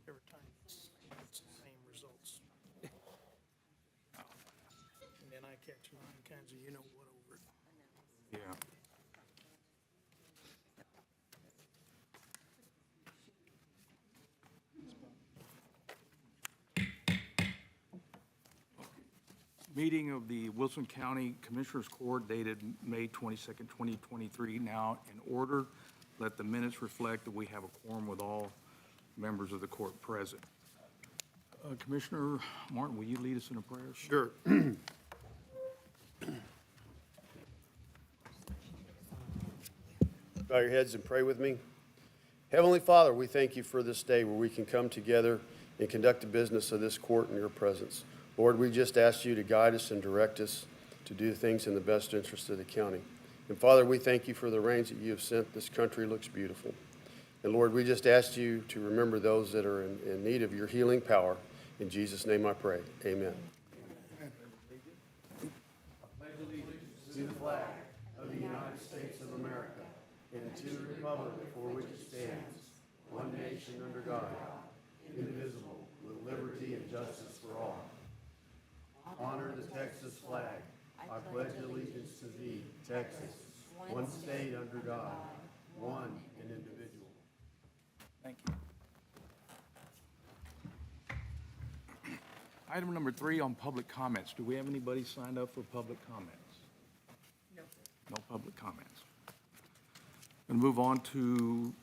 Every time it's the same results. And then I catch 9 kinds of you-know-what over it. Yeah. Meeting of the Wilson County Commissioners Court dated May 22nd, 2023, now in order. Let the minutes reflect that we have a quorum with all members of the court present. Commissioner Martin, will you lead us in a prayer? Sure. Bow your heads and pray with me. Heavenly Father, we thank you for this day where we can come together and conduct the business of this court in your presence. Lord, we just ask you to guide us and direct us to do things in the best interest of the county. And Father, we thank you for the rains that you have sent. This country looks beautiful. And Lord, we just ask you to remember those that are in need of your healing power. In Jesus' name I pray. Amen. To the flag of the United States of America and to the republic for which it stands, one nation under God, indivisible, with liberty and justice for all. Honor the Texas flag. I pledge allegiance to thee, Texas, one state under God, one and individual. Thank you. Item number 3 on public comments. Do we have anybody signed up for public comments? No. No public comments. Going to move on to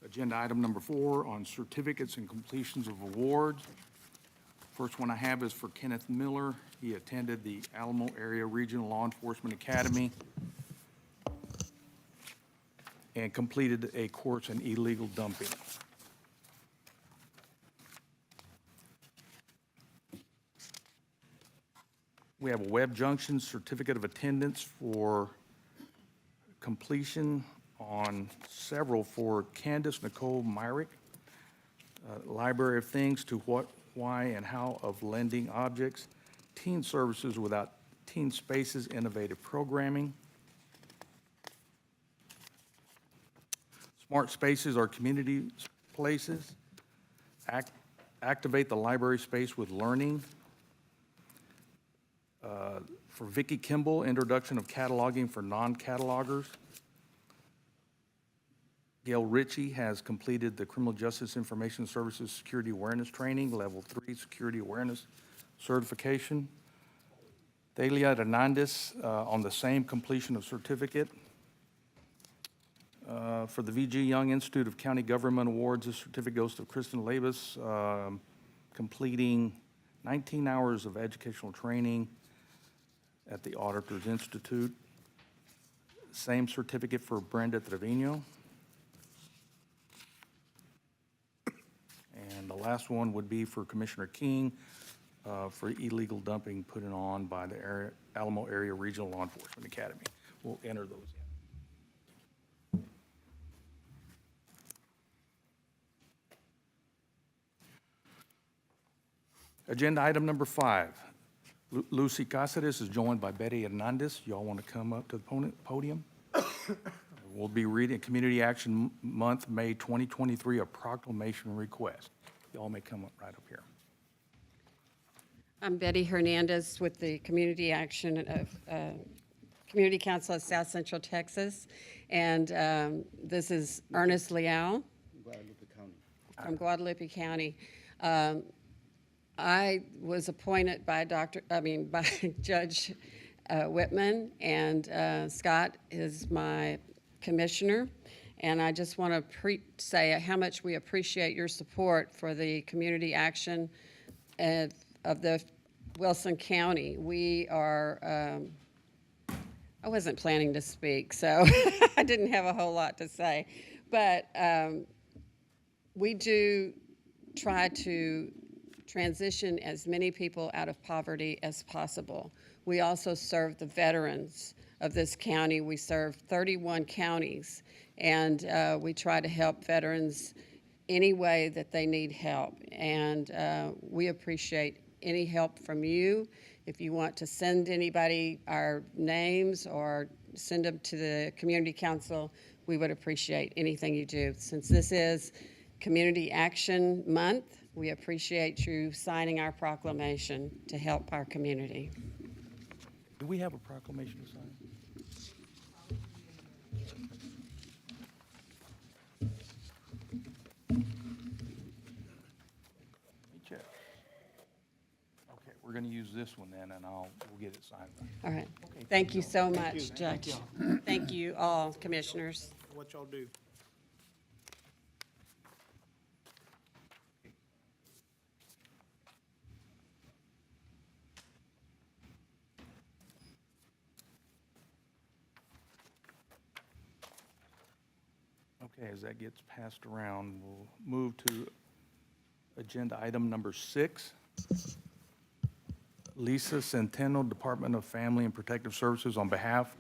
agenda item number 4 on certificates and completions of awards. First one I have is for Kenneth Miller. He attended the Alamo Area Regional Law Enforcement Academy and completed a course in illegal dumping. We have a Webb Junction certificate of attendance for completion on several for Candace Nicole Myrick. Library of Things to What, Why, and How of Lending Objects. Teen Services Without Teen Spaces, Innovative Programming. Smart Spaces are community places. Activate the library space with learning. For Vicki Kimball, Introduction of Cataloging for Non-Catalogers. Gail Ritchie has completed the Criminal Justice Information Services Security Awareness Training, Level 3 Security Awareness Certification. Thalia Hernandez on the same completion of certificate. For the VG Young Institute of County Government Awards, this certificate goes to Kristen Labus, completing 19 hours of educational training at the Auditors Institute. Same certificate for Brenda Trevino. And the last one would be for Commissioner King for illegal dumping put on by the Alamo Area Regional Law Enforcement Academy. We'll enter those in. Agenda item number 5. Lucy Cáceres is joined by Betty Hernandez. Y'all want to come up to the podium? We'll be reading Community Action Month, May 2023, a proclamation request. Y'all may come up right up here. I'm Betty Hernandez with the Community Action of Community Council of South Central Texas, and this is Ernest Leal from Guadalupe County. I was appointed by Judge Whitman, and Scott is my commissioner. And I just want to say how much we appreciate your support for the community action of the Wilson County. We are, I wasn't planning to speak, so I didn't have a whole lot to say. But we do try to transition as many people out of poverty as possible. We also serve the veterans of this county. We serve 31 counties, and we try to help veterans any way that they need help. And we appreciate any help from you If you want to send anybody our names or send them to the community council, we would appreciate anything you do. Since this is Community Action Month, we appreciate you signing our proclamation to help our community. Do we have a proclamation to sign? Let me check. Okay, we're going to use this one then, and we'll get it signed. All right. Okay, Thank you so Thank you. much, Thank Judge. Thank you all, commissioners. What y'all do. Okay, as that gets passed around, we'll move to agenda item number 6. Lisa Centeno, Department of Family and Protective Services, on behalf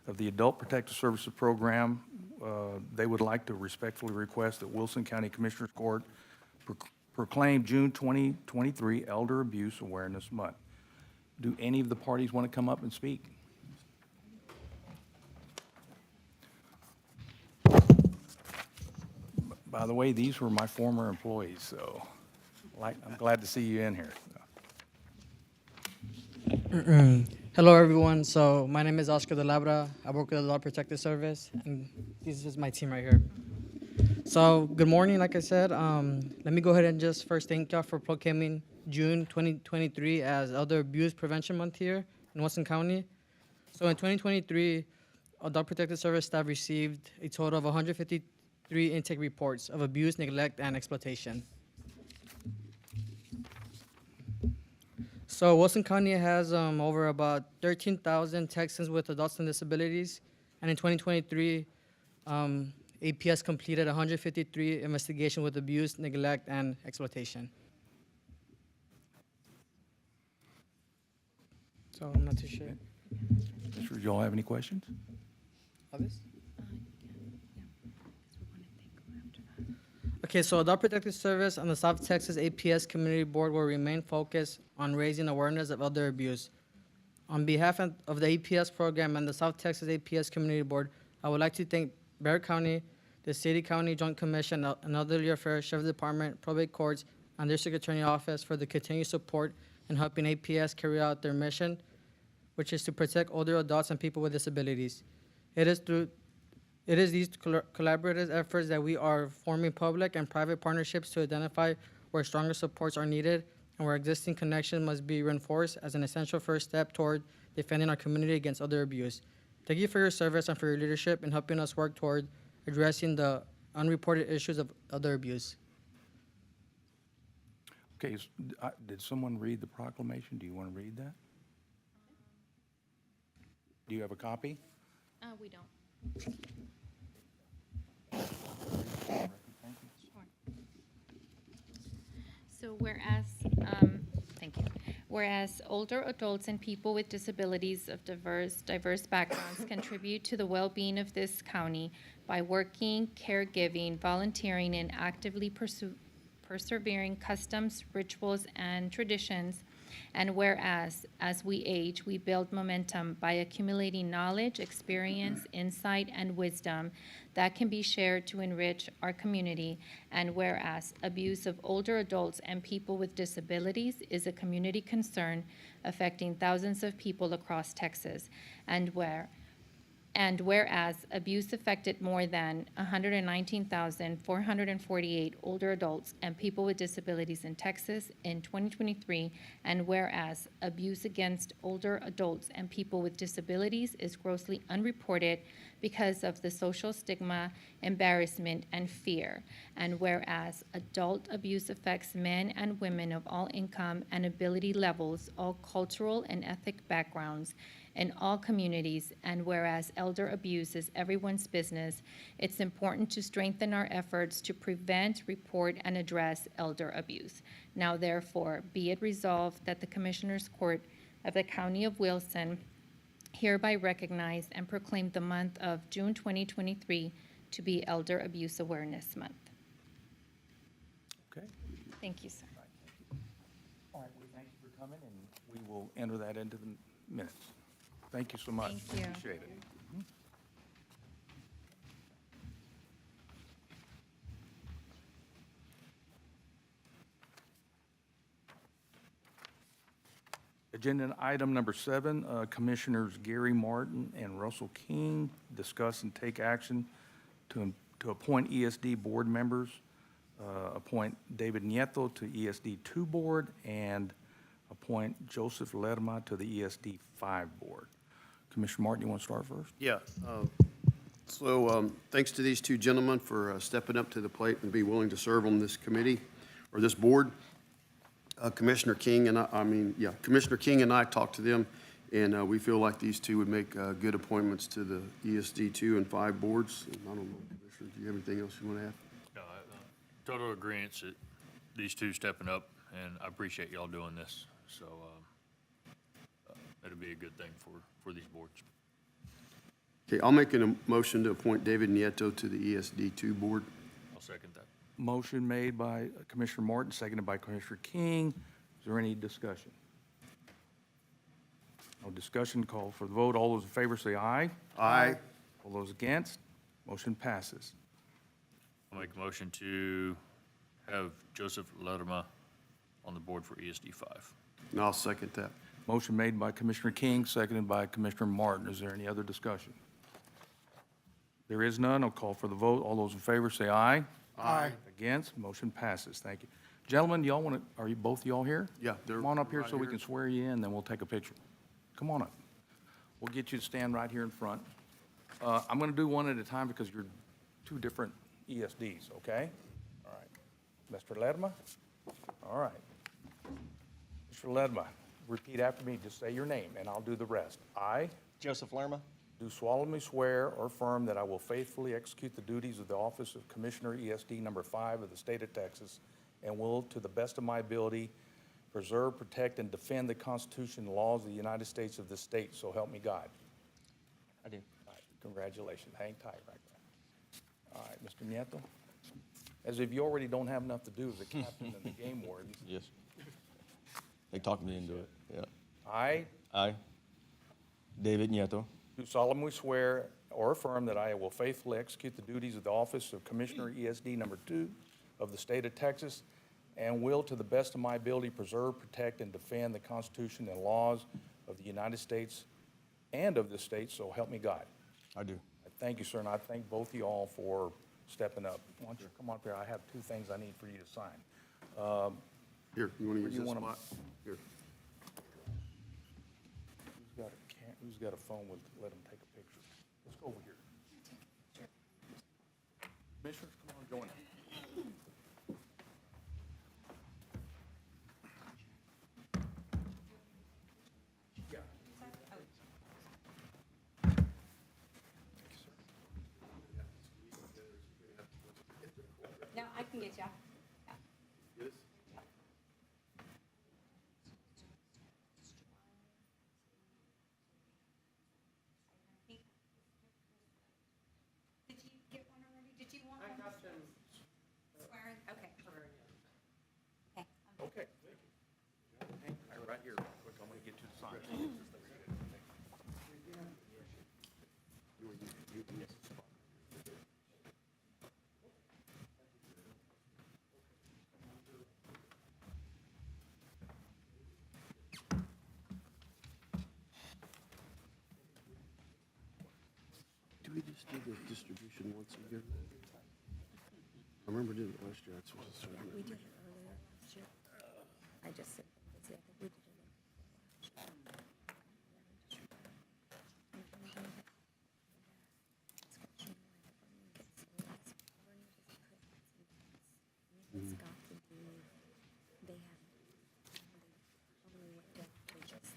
of the Adult Protective Services Program, they would like to respectfully request that Wilson County Commissioners Court proclaim June 2023 Elder Abuse Awareness Month. Do any of the parties want to come up and speak? By the way, these were my former employees, so I'm glad to see you in here. Hello, everyone. So my name is Oscar De Labra. I work with the Adult Protective Service, and this is my team right here. So good morning, like I said. Let me go ahead and just first thank y'all for proclaiming June 2023 as Elder Abuse Prevention Month here in Wilson County. So in 2023, Adult Protective Service staff received a total of 153 intake reports of abuse, neglect, and exploitation. So Wilson County has over about 13,000 Texans with adults and disabilities, and in 2023, APS completed 153 investigations with abuse, neglect, and exploitation. So I'm not too sure. Commissioners, y'all have any questions? Others? Okay, so Adult Protective Service and the South Texas APS Community Board will remain focused on raising awareness of elder abuse. On behalf of the APS program and the South Texas APS Community Board, I would like to thank Bexar County, the City County Joint Commission, and Elderly Affairs Sheriff's Department, Probate Courts, and District Attorney Office for the continued support in helping APS carry out their mission, which is to protect older adults and people with disabilities. It is these collaborative efforts that we are forming public and private partnerships to identify where stronger supports are needed and where existing connections must be reinforced as an essential first step toward defending our community against other abuse. Thank you for your service and for your leadership in helping us work toward addressing the unreported issues of other abuse. Okay, did someone read the proclamation? Do you want to read that? Do you have a copy? We don't. So thank you. Whereas older adults and people with disabilities of diverse backgrounds contribute to the well-being of this county by working, caregiving, volunteering, and actively persevering customs, rituals, and traditions. And whereas, as we age, we build momentum by accumulating knowledge, experience, insight, and wisdom that can be shared to enrich our community. And whereas, abuse of older adults and people with disabilities is a community concern affecting thousands of people across Texas. And whereas abuse affected more than 119,448 older adults and people with disabilities in Texas in 2023, and whereas abuse against older adults and people with disabilities is grossly unreported because of the social stigma, embarrassment, and fear, and whereas adult abuse affects men and women of all income and ability levels, all cultural and ethnic backgrounds, in all communities, and whereas elder abuse is everyone's business, it's important to strengthen our efforts to prevent, report, and address elder abuse. Now, therefore, be it resolved that the Commissioners Court of the County of Wilson hereby recognize and proclaim the month of June 2023 to be Elder Abuse Awareness Month. Okay. Thank you, sir. All right, we thank you for coming, and we we'll enter that into the minutes. Thank you so much. Thank you. Appreciate it. Agenda item number 7, Commissioners Gary Martin and Russell King discuss and take action to appoint ESD board members, appoint David Nieto to ESD 2 board, and appoint Joseph Lerma to the ESD 5 board. Commissioner Martin, you want to start first? Yeah. Thanks to these two gentlemen for stepping up to the plate and be willing to serve on this committee or this board. Commissioner King and Commissioner King and I talked to them, and we feel like these two would make good appointments to the ESD 2 and 5 boards. And I don't know, Commissioner, do you have anything else you want to add? No, total agreement that these two stepping up, and I appreciate y'all doing this. So it'll be a good thing for these boards. Okay, I'll make a motion to appoint David Nieto to the ESD 2 board. I'll second that. Motion made by Commissioner Martin, seconded by Commissioner King. Is there any discussion? No discussion, call for the vote. All those in favor say aye. Aye. All those against, motion passes. I'll make a motion to have Joseph Lerma on the board for ESD 5. And I'll second that. Motion made by Commissioner King, seconded by Commissioner Martin. Is there any other discussion? There is none. I'll call for the vote. All those in favor say aye. Aye. Against, motion passes. Thank you. Gentlemen, y'all want to, are you both of y'all here? Yeah, they're Come on up here right so we here. can swear you in, then we'll take a picture. Come on up. We'll get you to stand right here in front. I'm going to do one at a time because you're two different ESDs, okay? All right. Mr. Lerma? All right. Mr. Lerma, repeat after me. Just say your name, and I'll do the rest. I Joseph Lerma, do solemnly swear or affirm that I will faithfully execute the duties of the office of Commissioner ESD number 5 of the state of Texas, and will, to the best of my ability, preserve, protect, and defend the Constitution and laws of the United States of this state, so help me God. I do. All right, congratulations. Hang tight right there. All right, Mr. Nieto. As if you already don't have enough to do as a captain of the game wardens. Yes. They talked me into it, yeah. I David Nieto, do solemnly swear or affirm that I will faithfully execute the duties of the office of Commissioner ESD number 2 of the state of Texas, and will, to the best of my ability, preserve, protect, and defend the Constitution and laws of the United States and of this state, so help me God. I do. Thank you, sir, and I thank both of you all for stepping up. Why don't you come on up here? I have 2 things I need for you to sign. Here, you want to use you this wanna- spot? Here. Who's got a phone with, let him take a picture? Let's go over here. Commissioners, come on, join us. Yeah. No, I can get you. Did you get one already? Did you want one? I got them. Swearing? Okay. Okay. Okay. Hang right here, real quick, I'm gonna get you to sign. Do we just do the distribution once a year? I remember doing it last year. That's what it's starting. We did it earlier last year. I just said, I think we did it. Scott to do, they had, probably what they just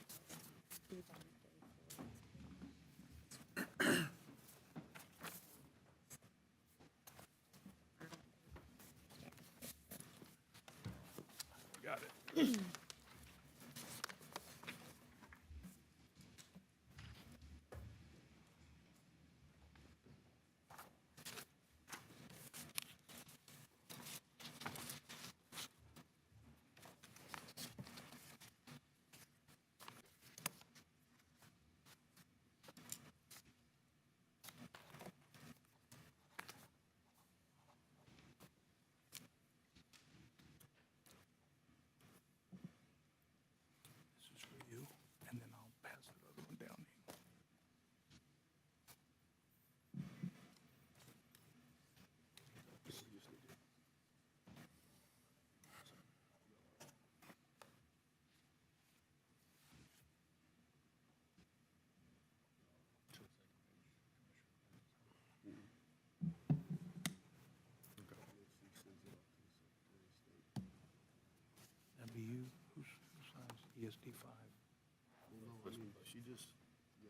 do on the day for. Got it.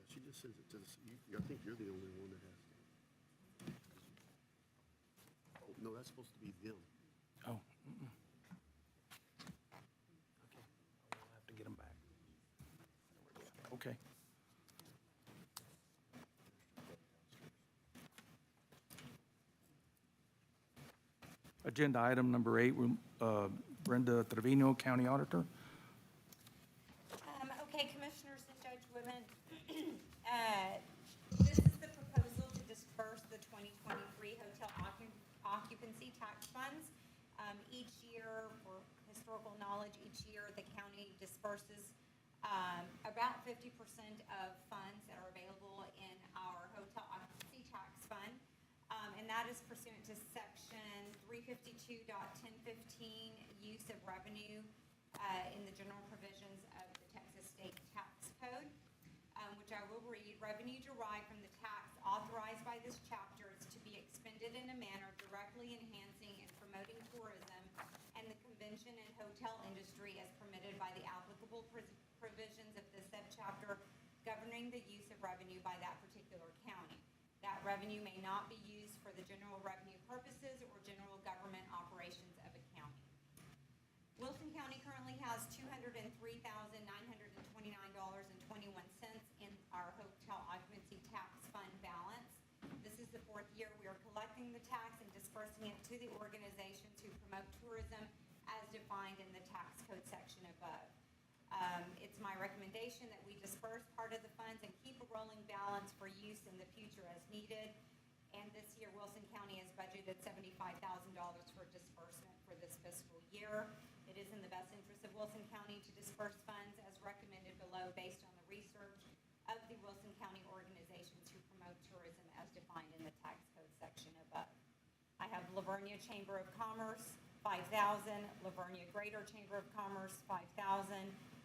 she just sends it to us. I think you're the only one that has to. Oh, no, that's supposed to be them. Oh. Okay, we'll have to get them back. Okay. Agenda item number 8, Brenda Trevino, County Auditor. Okay, Commissioners and Judge Whitman, this is the proposal to disperse the 2023 hotel occupancy tax funds. Each year, for historical knowledge, each year the county disperses about 50% of funds that are available in our hotel occupancy tax fund. And that is pursuant to section 352.1015, use of revenue in the general provisions of the Texas State Tax Code, which I will read. Revenue derived from the tax authorized by this chapter is to be expended in a manner directly enhancing and promoting tourism and the convention and hotel industry as permitted by the applicable provisions of the subchapter governing the use of revenue by that particular county. That revenue may not be used for the general revenue purposes or general government operations of a county. Wilson County currently has $203,929.21 in our hotel occupancy tax fund balance. This is the 4th year we are collecting the tax and dispersing it to the organizations who promote tourism as defined in the tax code section above. It's my recommendation that we disperse part of the funds and keep a rolling balance for use in the future as needed. And this year, Wilson County has budgeted $75,000 for disbursement for this fiscal year. It is in the best interest of Wilson County to disperse funds as recommended below based on the research of the Wilson County organizations who promote tourism as defined in the tax code section above. I have Livonia Chamber of Commerce, $5,000, Livonia Greater Chamber of Commerce, $5,000,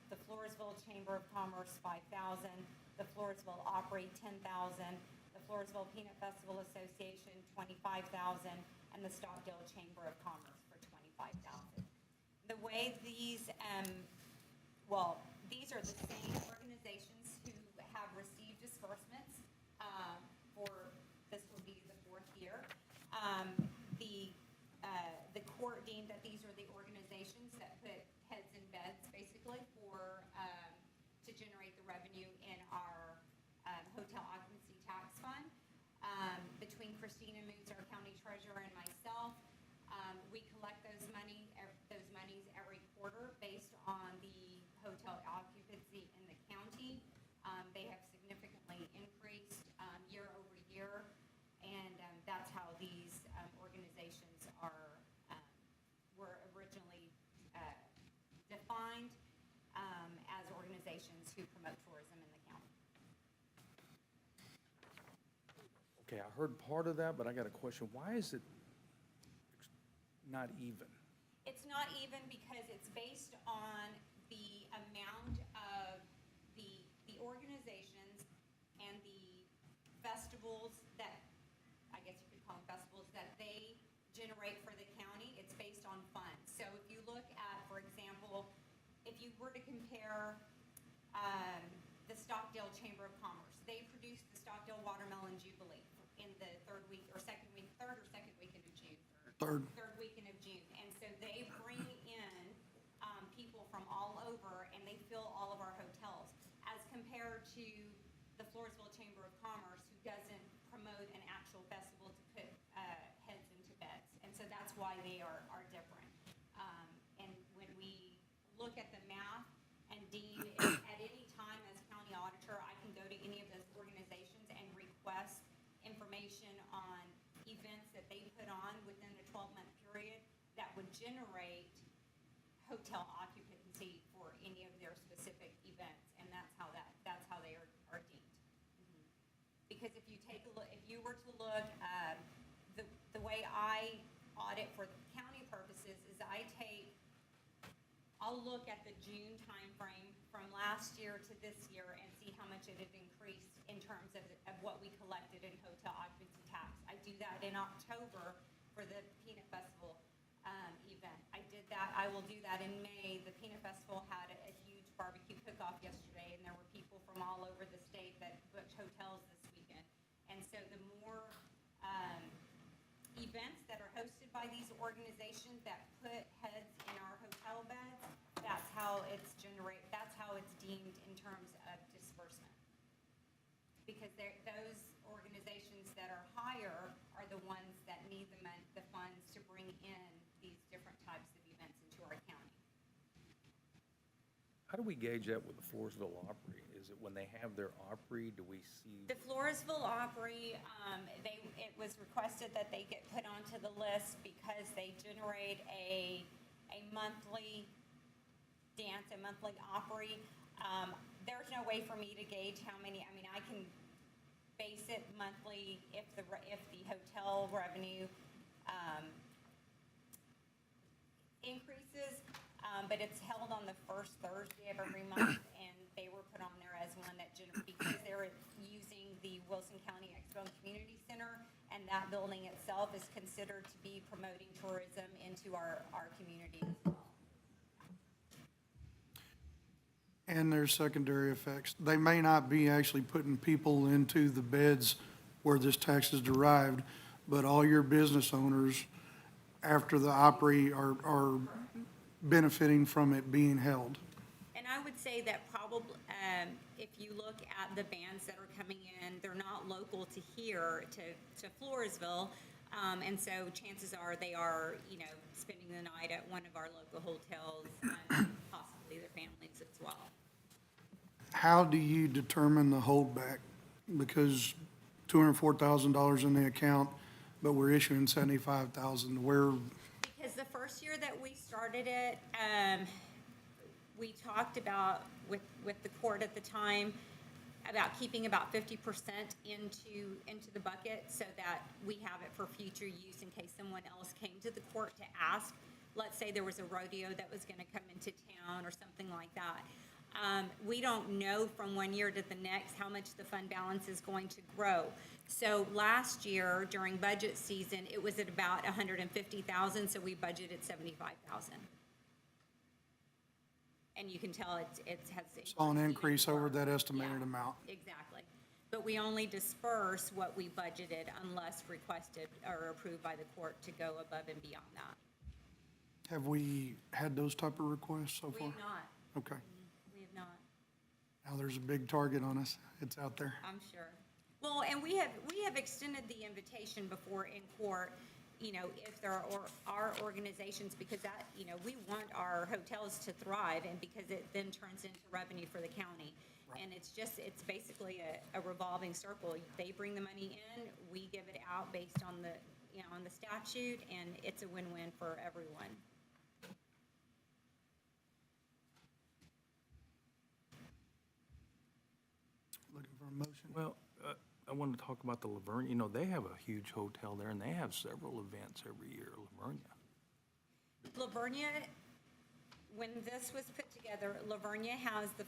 the Floresville Chamber of Commerce, $5,000, the Floresville Opry, $10,000, the Floresville Peanut Festival Association, $25,000, and the Stockdale Chamber of Commerce for $25,000. The way these, these are the same organizations who have received disbursements for this will be the 4th year. The court deemed that these are the organizations that put heads in beds, basically, for to generate the revenue in our hotel occupancy tax fund. Between Christina Moots, our county treasurer, and myself, we collect those monies every quarter based on the hotel occupancy in the county. They have significantly increased year over year, and that's how these organizations were originally defined as organizations who promote tourism in the county. Okay, I heard part of that, but I got a question. Why is it not even? It's not even because it's based on the amount of the organizations and the festivals that, I guess you could call them festivals, that they generate for the county. It's based on funds. So if you look at, for example, if you were to compare the Stockdale Chamber of Commerce, they produced the Stockdale Watermelon Jubilee in the third or second week of June. Third weekend of June. And so they bring in people from all over, and they fill all of our hotels, as compared to the Floresville Chamber of Commerce, who doesn't promote an actual festival to put heads into beds. And so that's why they are different. And when we look at the math and deem at any time as county auditor, I can go to any of those organizations and request information on events that they put on within a 12-month period that would generate hotel occupancy for any of their specific events, and that's how they are deemed. Because if you take a look, if you were to look, the way I audit for county purposes is I'll look at the June timeframe from last year to this year and see how much it had increased in terms of what we collected in hotel occupancy tax. I do that in October for the Peanut Festival event. I did that. I will do that in May. The Peanut Festival had a huge barbecue cook-off yesterday, and there were people from from all over the state that booked hotels this weekend. And so the more events that are hosted by these organizations that put heads in our hotel beds, that's how it's deemed in terms of disbursement. Because those organizations that are higher are the ones that need the funds to bring in these different types of events into our county. How do we gauge that with the Floresville Opry? Is it when they have their Opry, do we see? The Floresville Opry, it was requested that they get put onto the list because they generate a monthly dance, a monthly Opry. There's no way for me to gauge how many, I mean, I can base it monthly if the hotel revenue increases, but it's held on the first Thursday of every month, and they were put on there as one that, because they're using the Wilson County Expo and Community Center, and that building itself is considered to be promoting tourism into our community as well. And there's secondary effects. They may not be actually putting people into the beds where this tax is derived, but all your business owners, after the Opry, are benefiting from it being held. And I would say that probably, if you look at the bands that are coming in, they're not local to here, to Floresville. And so chances are they are, spending the night at one of our local hotels, and possibly their families as well. How do you determine the holdback? Because $204,000 in the account, but we're issuing $75,000. Where, Because the first year that we started it, we talked about with the court at the time about keeping about 50% into the bucket so that we have it for future use in case someone else came to the court to ask. Let's say there was a rodeo that was going to come into town or something like that. We don't know from one year to the next how much the fund balance is going to grow. So last year during budget season, it was at about $150,000, so we budgeted $75,000. And you can tell it has. saw an increase even over more. that estimated Yeah, amount. Exactly. But we only disperse what we budgeted unless requested or approved by the court to go above and beyond that. Have we had those type of requests so We far? have not. Okay. We have not. Now there's a big target on us. It's out there. I'm sure. Well, and we have extended the invitation before in court, if there are organizations, because that, we want our hotels to thrive, and because it then turns into revenue for the county. And it's basically a revolving circle. They bring the money in, we give it out based on on the statute, and it's a win-win for everyone. Looking for a motion. Well, I wanted to talk about the Lavernia. They have a huge hotel there, and they have several events every year, Lavernia. Lavernia, when this was put together, Lavernia has the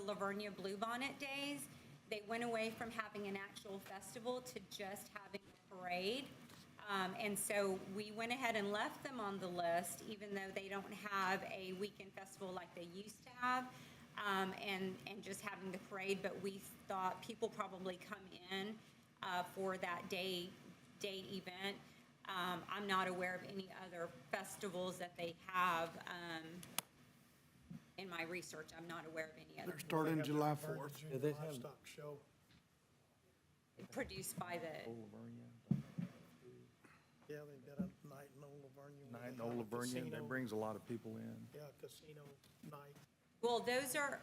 Lavernia Bluebonnet Days. They went away from having an actual festival to just having a parade. And so we went ahead and left them on the list, even though they don't have a weekend festival like they used to have, and just having the parade. But we thought people probably come in for that day event. I'm not aware of any other festivals that they have. In my research, I'm not aware of any other They're starting July 4th. Yeah, they have- Livestock show. produced by the, Yeah, they've got a night in Old Lavernia. Night in Old Lavernia, and that brings a lot of people in. Yeah, casino night. well, those are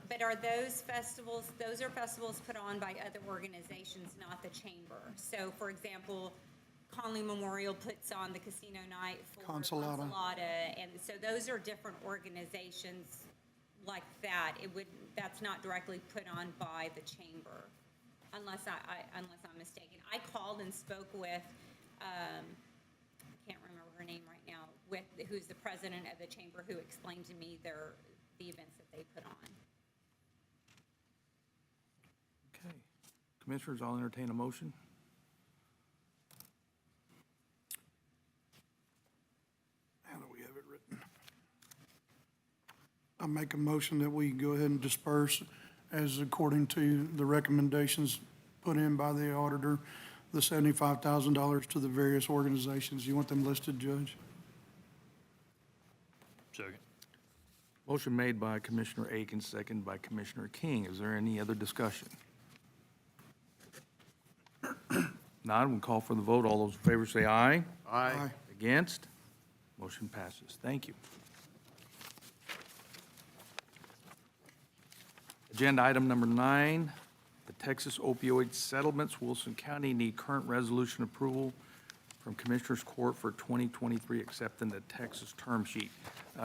festivals put on by other organizations, not the chamber. So, for example, Conley Memorial puts on the casino night for Consolata. Consolata, and so those are different organizations like that. That's not directly put on by the chamber, unless I'm mistaken. I called and spoke with, I can't remember her name right now, who's the president of the chamber, who explained to me the events that they put on. Okay. Commissioners, I'll entertain a motion. How do we have it written? I make a motion that we go ahead and disperse as according to the recommendations put in by the auditor, the $75,000 to the various organizations. You want them listed, Judge? Second. Motion made by Commissioner Aiken, seconded by Commissioner King. Is there any other discussion? Not, we'll call for the vote. All those in favor say aye. Aye. Against? Motion passes. Thank you. Agenda item number 9, the Texas opioid settlements. Wilson County need current resolution approval from Commissioners Court for 2023, accepting the Texas term sheet.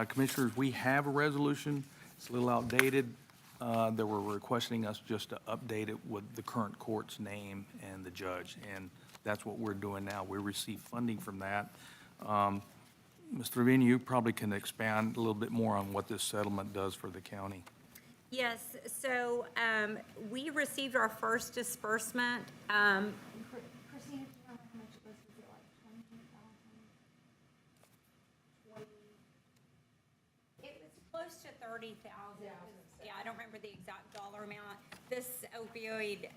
Commissioners, we have a resolution. It's a little outdated. They were requesting us just to update it with the current court's name and the judge, and that's what we're doing now. We received funding from that. Ms. Trevino, you probably can expand a little bit more on what this settlement does for the county. Yes, so we received our first disbursement. Christina, do you remember how much it was? Was it like 20,000? It was close to 30,000. Yeah, I don't remember the exact dollar amount. This opioid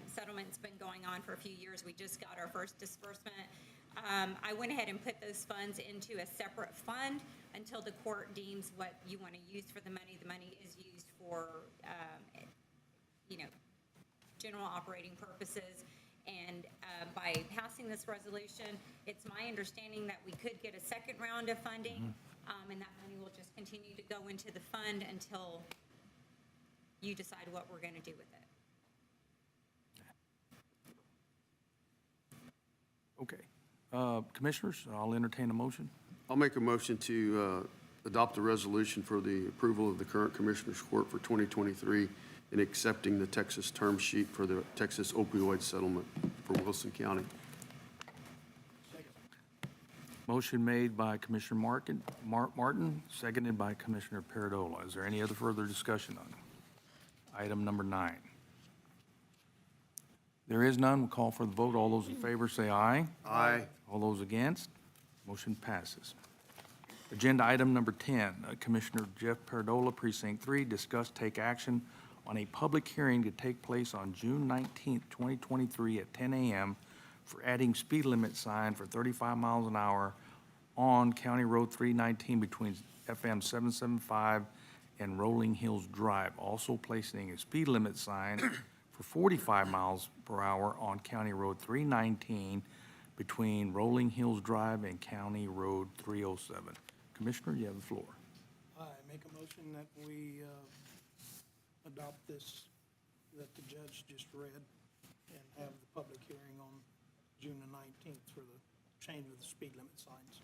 settlement's been going on for a few years. We just got our first disbursement. I went ahead and put those funds into a separate fund until the court deems what you want to use for the money. The money is used for, general operating purposes. And by passing this resolution, it's my understanding that we could get a second round of funding, and that money will just continue to go into the fund until you decide what we're going to do with it. Okay. Commissioners, I'll entertain a motion. I'll make a motion to adopt a resolution for the approval of the current Commissioners Court for 2023 and accepting the Texas term sheet for the Texas opioid settlement for Wilson County. Motion made by Commissioner Martin, seconded by Commissioner Paradola. Is there any other further discussion on item number 9? There is none. We'll call for the vote. All those in favor say aye. Aye. All those against? Motion passes. Agenda item number 10, Commissioner Jeff Paradola, Precinct 3, discuss take action on a public hearing to take place on June 19th, 2023 at 10 a.m. for adding speed limit sign for 35 miles an hour on County Road 319 between FM 775 and Rolling Hills Drive. Also placing a speed limit sign for 45 miles per hour on County Road 319 between Rolling Hills Drive and County Road 307. Commissioner, you have the floor. I make a motion that we adopt this, that the judge just read, and have the public hearing on June the 19th for the change of the speed limit signs.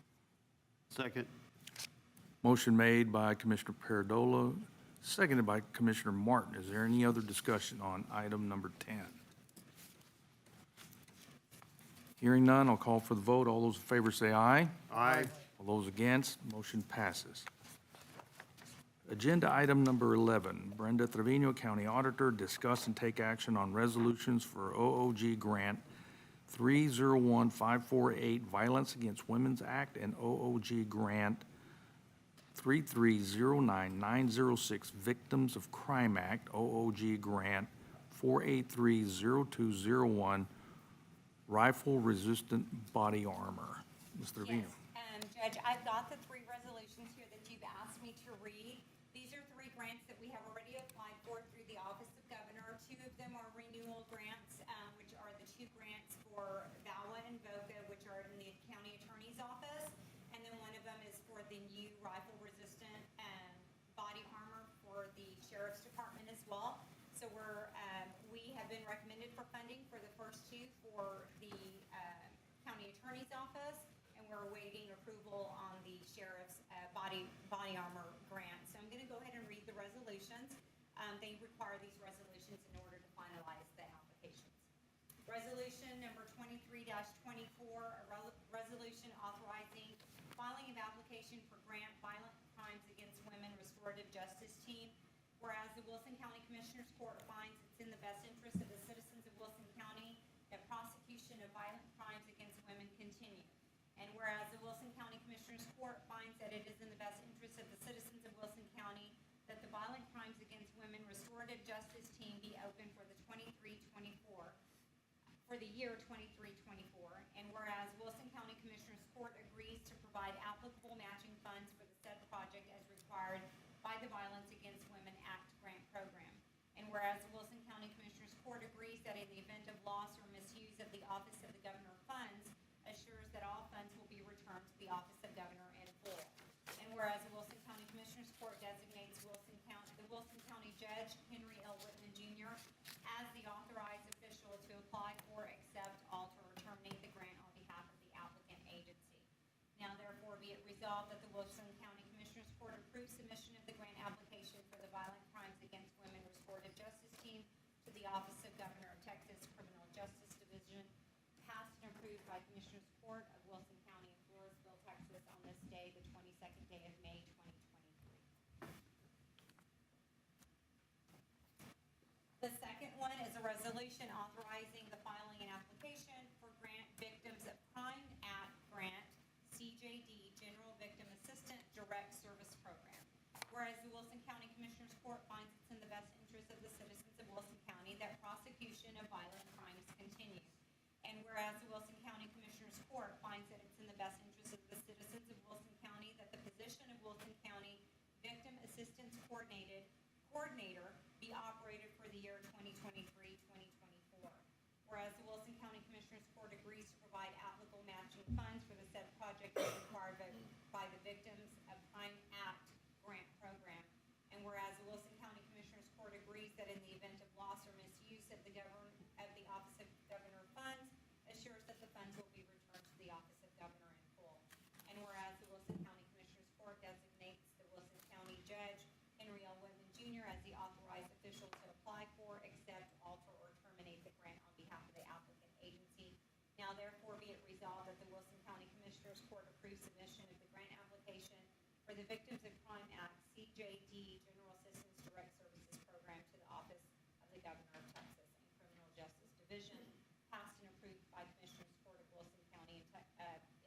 Second. Motion made by Commissioner Paradola, seconded by Commissioner Martin. Is there any other discussion on item number 10? Hearing none, I'll call for the vote. All those in favor say aye. Aye. All those against, motion passes. Agenda item number 11, Brenda Trevino, County Auditor, discuss and take action on resolutions for OOG Grant 301548 Violence Against Women's Act and OOG Grant 3309906 Victims of Crime Act, OOG Grant 4830201 Rifle-Resistant Body Armor. Ms. Trevino. Yes, Judge, I've got the 3 resolutions here that you've asked me to read. These are 3 grants that we have already applied for through the Office of Governor. 2 of them are renewal grants, which are the 2 grants for VAWA and VOCA, which are in the County Attorney's Office. And then one of them is for the new rifle-resistant body armor for the Sheriff's Department as well. So we have been recommended for funding for the first 2 for the County Attorney's Office, and we're awaiting approval on the Sheriff's body armor grant. So I'm going to go ahead and read the resolutions. They require these resolutions in order to finalize the applications. Resolution number 23-24, a resolution authorizing filing of application for grant Violent Crimes Against Women Restorative Justice Team. Whereas the Wilson County Commissioners Court finds it's in the best interest of the citizens of Wilson County that prosecution of violent crimes against women continue. And whereas the Wilson County Commissioners Court finds that it is in the best interest of the citizens of Wilson County that the Violent Crimes Against Women Restorative restorative justice team be open for the 23-24, for the year 23-24, and whereas Wilson County Commissioners Court agrees to provide applicable matching funds for the said project as required by the Violence Against Women Act grant program. And whereas the Wilson County Commissioners Court agrees that in the event of loss or misuse of the Office of the Governor funds, assures that all funds will be returned to the Office of Governor in full. And whereas the Wilson County Commissioners Court designates the Wilson County Judge Henry L. Whitman Jr. as the authorized official to apply for, accept, alter, or terminate the grant on behalf of the applicant agency. Now therefore be it resolved that the Wilson County Commissioners Court approves submission of the grant application for the Violent Crimes Against Women Restorative Justice Team to the Office of Governor of Texas Criminal Justice Division, passed and approved by Commissioners Court of Wilson County in Floresville, Texas on this day, the 22nd day of May, 2023. The second one is a resolution authorizing the filing an application for Grant Victims of Crime Act Grant, CJD, General Victim Assistant Direct Service Program. Whereas the Wilson County Commissioners Court finds it's in the best interest of the citizens of Wilson County that prosecution of violent crimes continues. And whereas the Wilson County Commissioners Court finds that it's in the best interest of the citizens of Wilson County that the position of Wilson County Victim Assistance Coordinator be operated for the year 2023-2024. Whereas the Wilson County Commissioners Court agrees to provide applicable matching funds for the said project as required by the Victims of Crime Act grant program. And whereas the Wilson County Commissioners Court agrees that in the event of loss or misuse of the Office of Governor funds, assures that the funds will be returned to the Office of Governor in full. And whereas the Wilson County Commissioners Court designates the Wilson County Judge Henry L. Whitman Jr. as the authorized official to apply for, accept, alter, or terminate the grant on behalf of the applicant agency. Now therefore be it resolved that the Wilson County Commissioners Court approves submission of the grant application for the Victims of Crime Act, CJD, General Assistance Direct Services Program to the Office of the Governor of Texas and Criminal Justice Division, passed and approved by Commissioners Court of Wilson County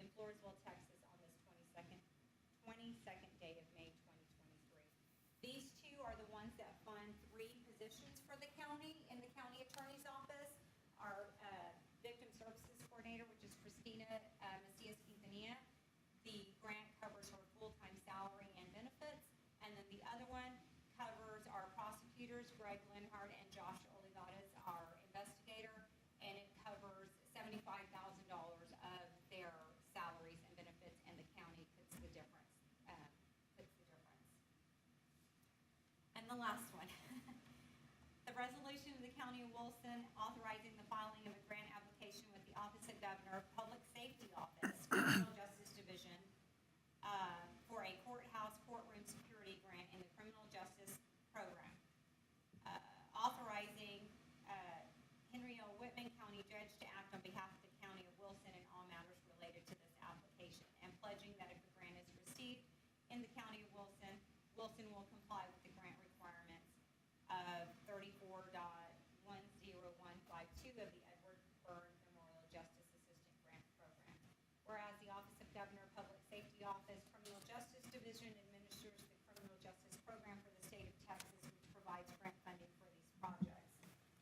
in Floresville, Texas on this 22nd day of May 2023. These two are the ones that fund 3 positions for the county in the county attorney's office. Our Victim Services Coordinator, which is Christina Macias-Quintanilla. The grant covers her full-time salary and benefits. And then the other one covers our prosecutors, Greg Linhart and Josh Olivares, our investigator, and it covers $75,000 of their salaries and benefits, and the county puts the difference. And the last one, the resolution of the County of Wilson authorizing the filing of a grant application with the Office of Governor Public Safety Office, Criminal Justice Division, for a courthouse courtroom security grant in the Criminal Justice Program. Authorizing Henry L. Whitman, County Judge, to act on behalf of the County of Wilson in all matters related to this application, and pledging that if the grant is received in the County of Wilson, Wilson will comply with the grant requirements of 34.10152 of the Edward Byrne Memorial Justice Assistant Grant Program. Whereas the Office of Governor Public Safety Office Criminal Justice Division administers the criminal justice program for the state of Texas, which provides grant funding for these projects.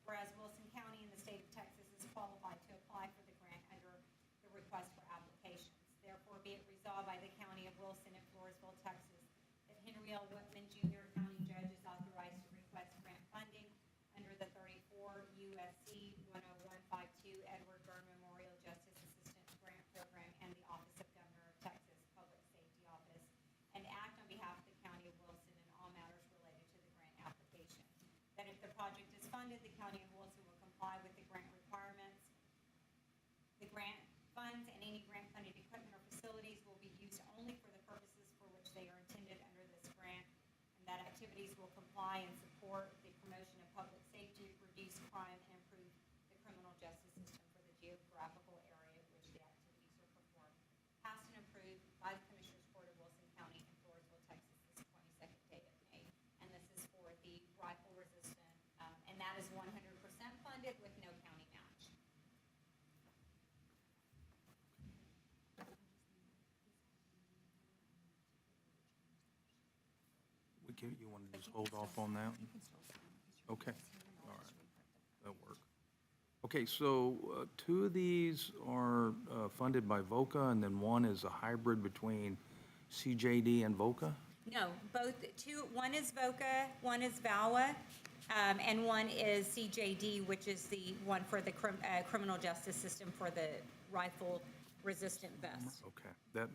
Whereas Wilson County in the state of Texas is qualified to apply for the grant under the request for applications. Therefore, be it resolved by the County of Wilson and Floresville, Texas, that Henry L. Whitman Jr., County Judge, is authorized to request grant funding under the 34 USC 10152 Edward Byrne Memorial Justice Assistant Grant Program and the Office of Governor of Texas Public Safety Office, and act on behalf of the County of Wilson in all matters related to the grant application. That if the project is funded, the County of Wilson will comply with the grant requirements. The grant funds and any grant-funded equipment or facilities will be used only for the purposes for which they are intended under this grant, and that activities will comply and support the promotion of public safety, reduce crime, and improve the criminal justice system for the geographical area in which the activities are performed. Passed and approved by the Commissioners Court of Wilson County in Floresville, Texas, this 22nd day of May. And this is for the rifle resistant, and that is 100% funded with no county match. You want to just hold off on that? Okay, all right, that'll work. Okay, so two of these are funded by VOCA, and then one is a hybrid between CJD and VOCA? No, both, one is VOCA, one is VAWA, and one is CJD, which is the one for the criminal justice system for the rifle-resistant vest. Okay, that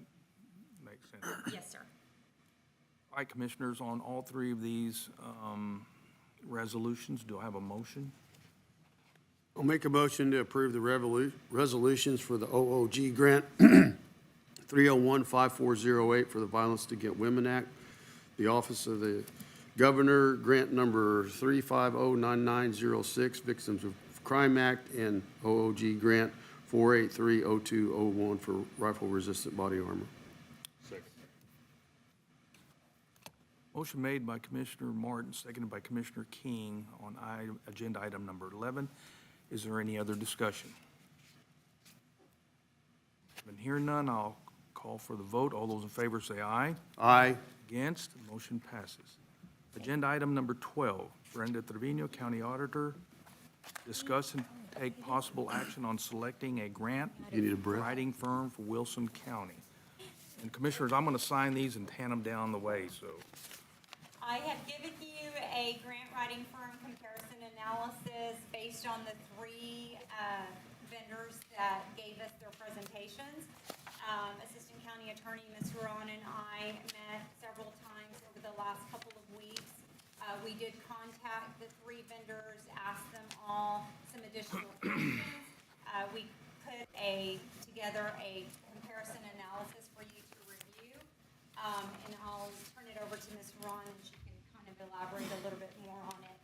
makes sense. Yes, sir. All right, Commissioners, on all three of these resolutions, do I have a motion? I'll make a motion to approve the resolutions for the OOG grant 301-5408 for the Violence Against Women Act, the Office of the Governor, grant number 3509906, Victims of Crime Act, and OOG grant 4830201 for rifle-resistant body armor. Motion made by Commissioner Martin, seconded by Commissioner King on agenda item number 11. Is there any other discussion? Been hearing none, I'll call for the vote. All those in favor say aye. Aye. Against, motion passes. Agenda item number 12, Brenda Trevino, County Auditor, discuss and take possible action on selecting a grant You need a breath? writing firm for Wilson County. And Commissioners, I'm going to sign these and hand them down the way, so. I have given you a grant writing firm comparison analysis based on the three vendors that gave us their presentations. Assistant County Attorney, Ms. Huron, and I met several times over the last couple of weeks. We did contact the three vendors, asked them all some additional questions. We put together a comparison analysis for you to review. And I'll turn it over to Ms. Huron, and she can kind of elaborate a little bit more on it.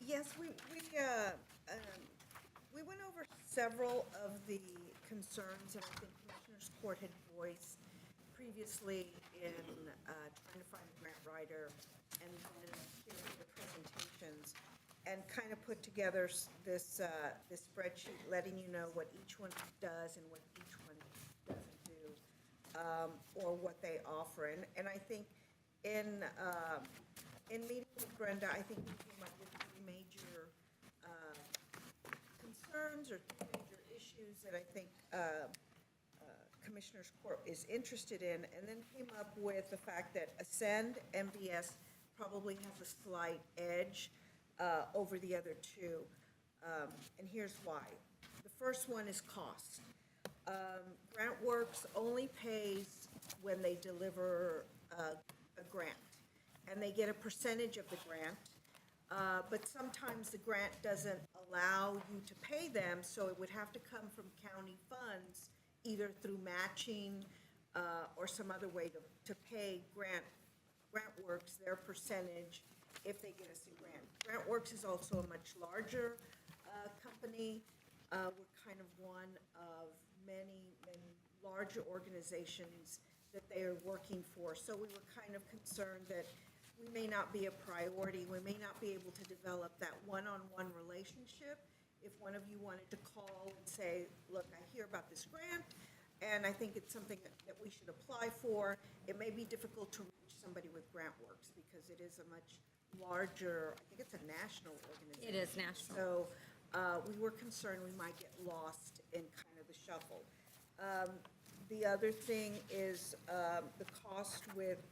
Yes, we went over several of the concerns that I think Commissioners Court had voiced previously in trying to find a grant writer and then hearing the presentations, and kind of put together this spreadsheet letting you know what each one does and what each one doesn't do, or what they offer. And I think in meeting with Brenda, I think we came up with three major concerns or three major issues that I think Commissioners Court is interested in, and then came up with the fact that Ascend MVS probably has a slight edge over the other two. And here's why. The first one is cost. GrantWorks only pays when they deliver a grant, and they get a percentage of the grant. But sometimes the grant doesn't allow you to pay them, so it would have to come from county funds, either through matching or some other way to pay GrantWorks their percentage if they get us a grant. GrantWorks is also a much larger company. We're kind of one of many larger organizations that they are working for. So we were kind of concerned that we may not be a priority. We may not be able to develop that one-on-one relationship. If one of you wanted to call and say, look, I hear about this grant, and I think it's something that we should apply for, it may be difficult to reach somebody with GrantWorks because it is a much larger, I think it's a national organization. It is national. So we were concerned we might get lost in kind of the shuffle. The other thing is the cost with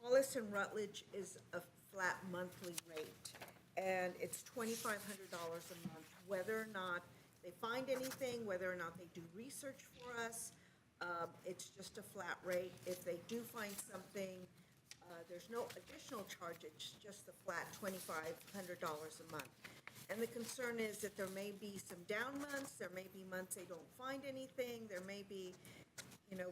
Hollis and Rutledge is a flat monthly rate, and it's $2,500 a month, whether or not they find anything, whether or not they do research for us. It's just a flat rate. If they do find something, there's no additional charge. It's just the flat $2,500 a month. And the concern is that there may be some down months, there may be months they don't find anything, there may be,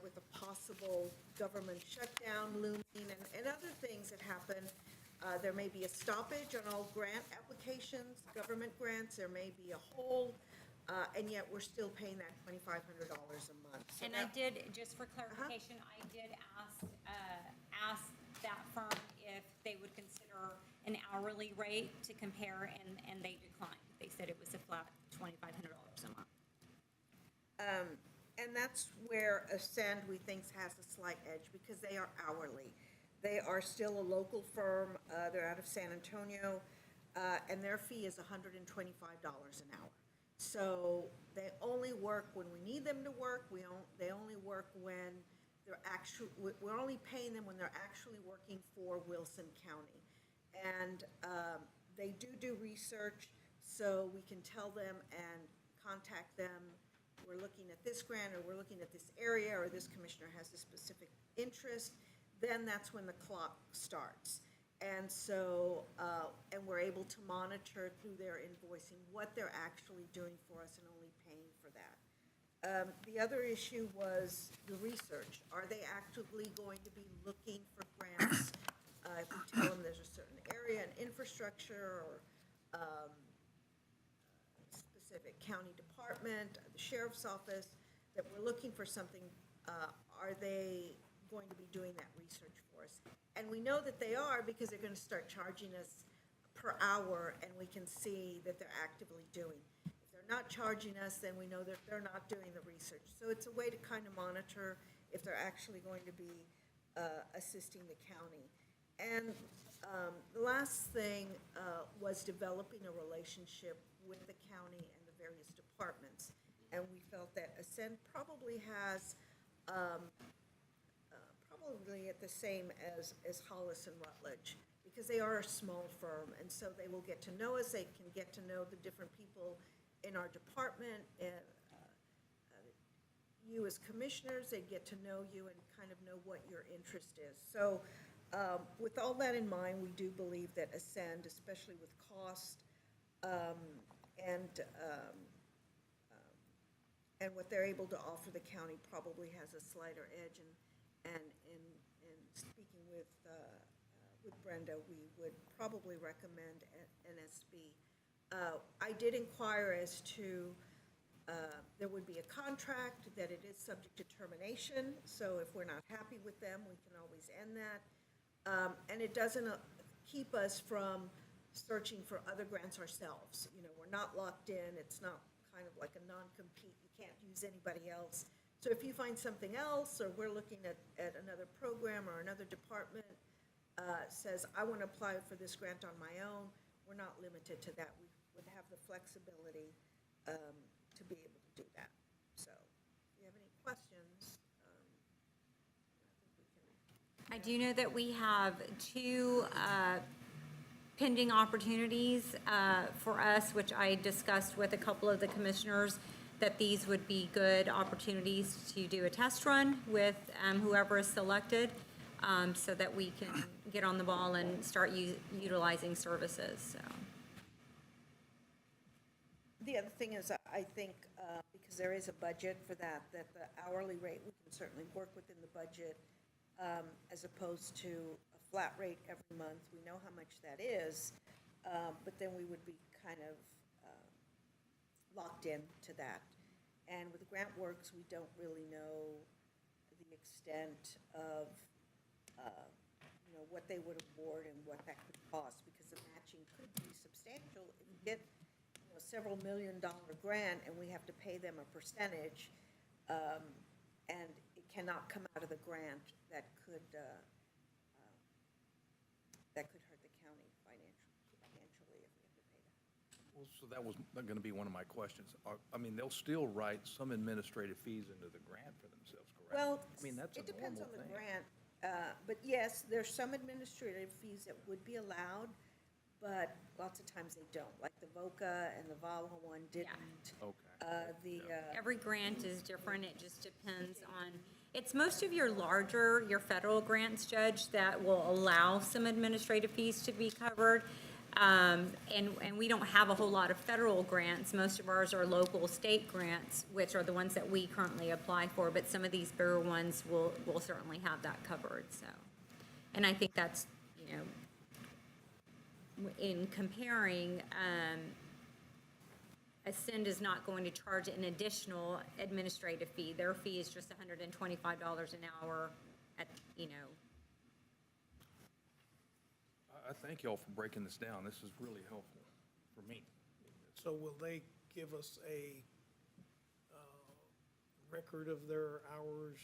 with a possible government shutdown looming and other things that happen, there may be a stoppage on all grant applications, government grants, there may be a hold, and yet we're still paying that $2,500 a month. So And I did, just for clarification, I did ask that firm if they would consider an hourly rate to compare, and they declined. They said it was a flat $2,500 a month. And that's where Ascend, we think, has a slight edge because they are hourly. They are still a local firm. They're out of San Antonio, and their fee is $125 an hour. So they only work when we need them to work. They only work when we're only paying them when they're actually working for Wilson County. And they do research, so we can tell them and contact them. We're looking at this grant, or we're looking at this area, or this commissioner has a specific interest. Then that's when the clock starts. And so, and we're able to monitor through their invoicing what they're actually doing for us and only paying for that. The other issue was the research. Are they actively going to be looking for grants? If we tell them there's a certain area, an infrastructure, or specific county department, the sheriff's office, that we're looking for something, are they going to be doing that research for us? And we know that they are, because they're going to start charging us per hour, and we can see that they're actively doing. If they're not charging us, then we know that they're not doing the research. So it's a way to kind of monitor if they're actually going to be assisting the county. And the last thing was developing a relationship with the county and the various departments. And we felt that Ascend probably has probably at the same as Hollis and Rutledge, because they are a small firm, and so they will get to know us, they can get to know the different people in our department, and you as commissioners, they get to know you and kind of know what your interest is. So with all that in mind, we do believe that Ascend, especially with cost and what they're able to offer the county, probably has a slighter edge. And speaking with Brenda, we would probably recommend NSB. I did inquire as to, there would be a contract, that it is subject to termination, so if we're not happy with them, we can always end that. And it doesn't keep us from searching for other grants ourselves. You know, we're not locked in, it's not kind of like a non-compete, you can't use anybody else. So if you find something else, or we're looking at another program, or another department says, I want to apply for this grant on my own, we're not limited to that. We would have the flexibility to be able to do that. So if you have any questions, I do know that we have two pending opportunities for us, which I discussed with a couple of the commissioners, that these would be good opportunities to do a test run with whoever is selected, so that we can get on the ball and start utilizing services, so. the other thing is, I think, because there is a budget for that the hourly rate, we can certainly work within the budget, as opposed to a flat rate every month. We know how much that is, but then we would be kind of locked in to that. And with GrantWorks, we don't really know the extent of, what they would award and what that could cost, because the matching could be substantial. If you get several $1 million grant and we have to pay them a percentage, and it cannot come out of the grant, that could hurt the county financially if we have to pay that. Well, so that was going to be one of my questions. I mean, they'll still write some administrative fees into the grant for themselves, correct? Well, I mean, that's a it depends on normal the thing. grant, but yes, there's some administrative fees that would be allowed, but lots of times they don't, like the VOCA and the VAWA one didn't. Okay. Every grant is different, it just depends on, it's most of your larger, your federal grants, Judge, that will allow some administrative fees to be covered. And we don't have a whole lot of federal grants. Most of ours are local state grants, which are the ones that we currently apply for, but some of these bigger ones will certainly have that covered, so. And I think that's, in comparing, Ascend is not going to charge an additional administrative fee. Their fee is just $125 an hour at, I thank y'all for breaking this down. This is really helpful for me. So will they give us a record of their hours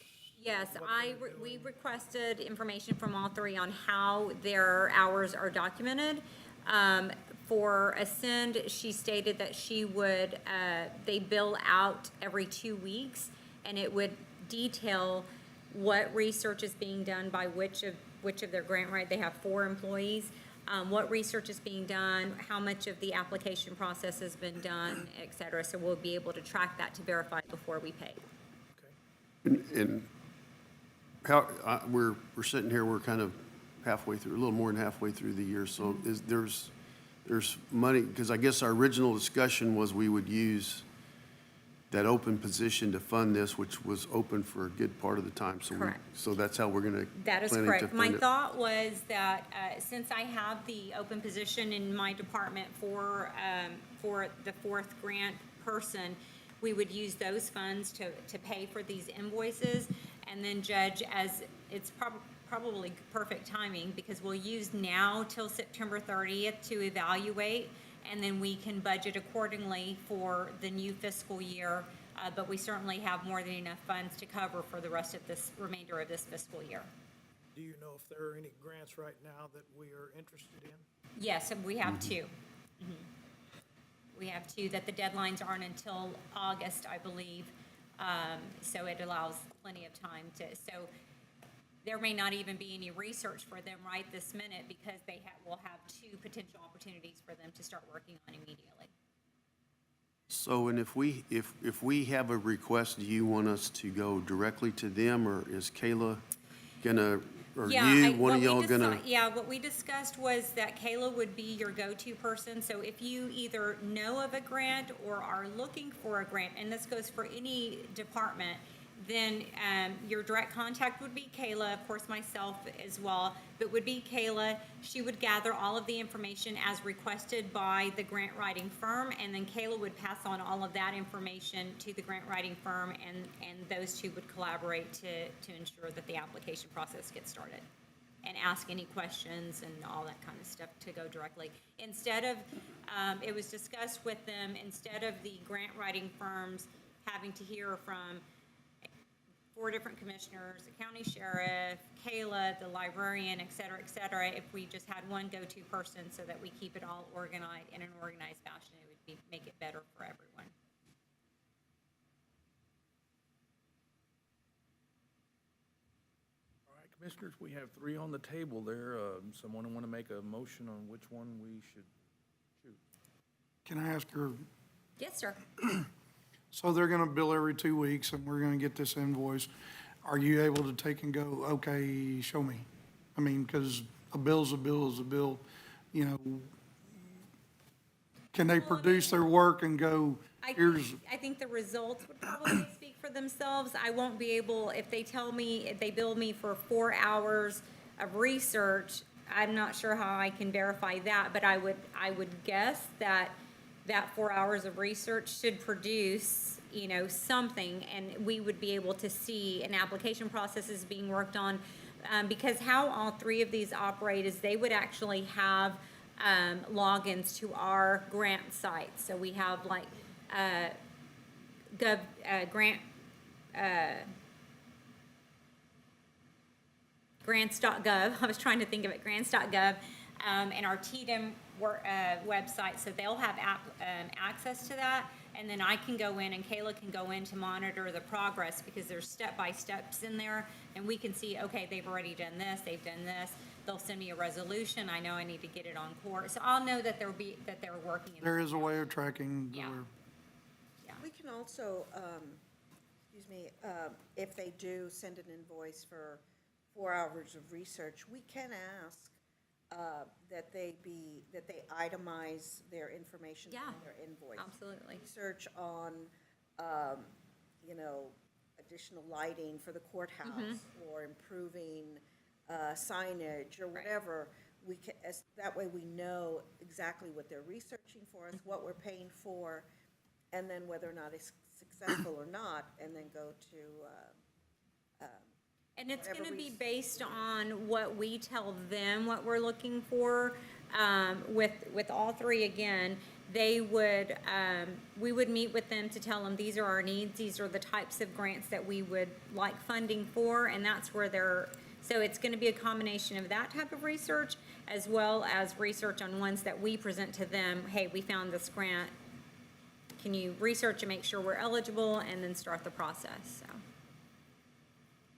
Yes, we requested information from all three on how their hours are documented. For Ascend, she stated that she would, they bill out every 2 weeks, and it would detail what research is being done by which of their grant write. They have 4 employees. What research is being done, how much of the application process has been done, et cetera. So we'll be able to track that to verify before we pay. And how, we're sitting here, we're kind of halfway through, a little more than halfway through the year, so there's money, because I guess our original discussion was we would use that open position to fund this, which was open for a good part of the time, so Correct. so that's how we're gonna. That is planning to correct. My fund it. thought was that, since I have the open position in my department for the 4th grant person, we would use those funds to pay for these invoices, and then Judge, as it's probably perfect timing, because we'll use now till September 30th to evaluate, and then we can budget accordingly for the new fiscal year, but we certainly have more than enough funds to cover for the rest of this, remainder of this fiscal year. Do you know if there are any grants right now that we are interested in? Yes, and we have 2. We have 2 that the deadlines aren't until August, I believe, so it allows plenty of time to, so there may not even be any research for them right this minute, because they will have 2 potential opportunities for them to start working on immediately. So, and if we have a request, do you want us to go directly to them, or is Kayla gonna, or one of y'all gonna? Yeah, what we discussed was that Kayla would be your go-to person, so if you either know of a grant or are looking for a grant, and this goes for any department, then your direct contact would be Kayla, of course myself as well, but would be Kayla. She would gather all of the information as requested by the grant writing firm, and then Kayla would pass on all of that information to the grant writing firm, and those 2 would collaborate to ensure that the application process gets started, and ask any questions and all that kind of stuff to go directly. Instead of, it was discussed with them, instead of the grant writing firms having to hear from 4 different commissioners, the county sheriff, Kayla, the librarian, et cetera, if we just had one go-to person so that we keep it all organized in an organized fashion, it would make it better for everyone. All right, Commissioners, we have 3 on the table there. Someone want to make a motion on which one we should choose? Can I ask her, Yes, sir. so they're gonna bill every 2 weeks, and we're gonna get this invoice. Are you able to take and go, okay, show me? I mean, because a bill's a bill is a bill, you know. Can they produce their work and go, here's, I think the results would probably speak for themselves. I won't be able, if they tell me, if they bill me for 4 hours of research, I'm not sure how I can verify that, but I would guess that 4 hours of research should produce, you know, something, and we would be able to see an application process is being worked on. Because how all 3 of these operate is they would actually have logins to our grant sites. So we have like grants.gov. I was trying to think of it, grants.gov, and our TDM website. So they'll have access to that. And then I can go in and Kayla can go in to monitor the progress, because there's step-by-steps in there, and we can see, okay, they've already done this, they've done this. They'll send me a resolution. I know I need to get it on court. So I'll know that they're working. there is a way of tracking the Yeah. work. We can also, if they do send an invoice for 4 hours of research, we can ask that they itemize their information Yeah, on their invoice. absolutely. Research on, additional lighting for the courthouse, or improving signage, or whatever. We can, that way we know exactly what they're researching for us, what we're paying for, and then whether or not it's successful or not, and then go to, And it's whatever gonna be we- based on what we tell them, what we're looking for, with all 3 again. they would, we would meet with them to tell them, these are our needs, these are the types of grants that we would like funding for, and that's where they're, so it's gonna be a combination of that type of research, as well as research on ones that we present to them, hey, we found this grant, can you research and make sure we're eligible, and then start the process, so.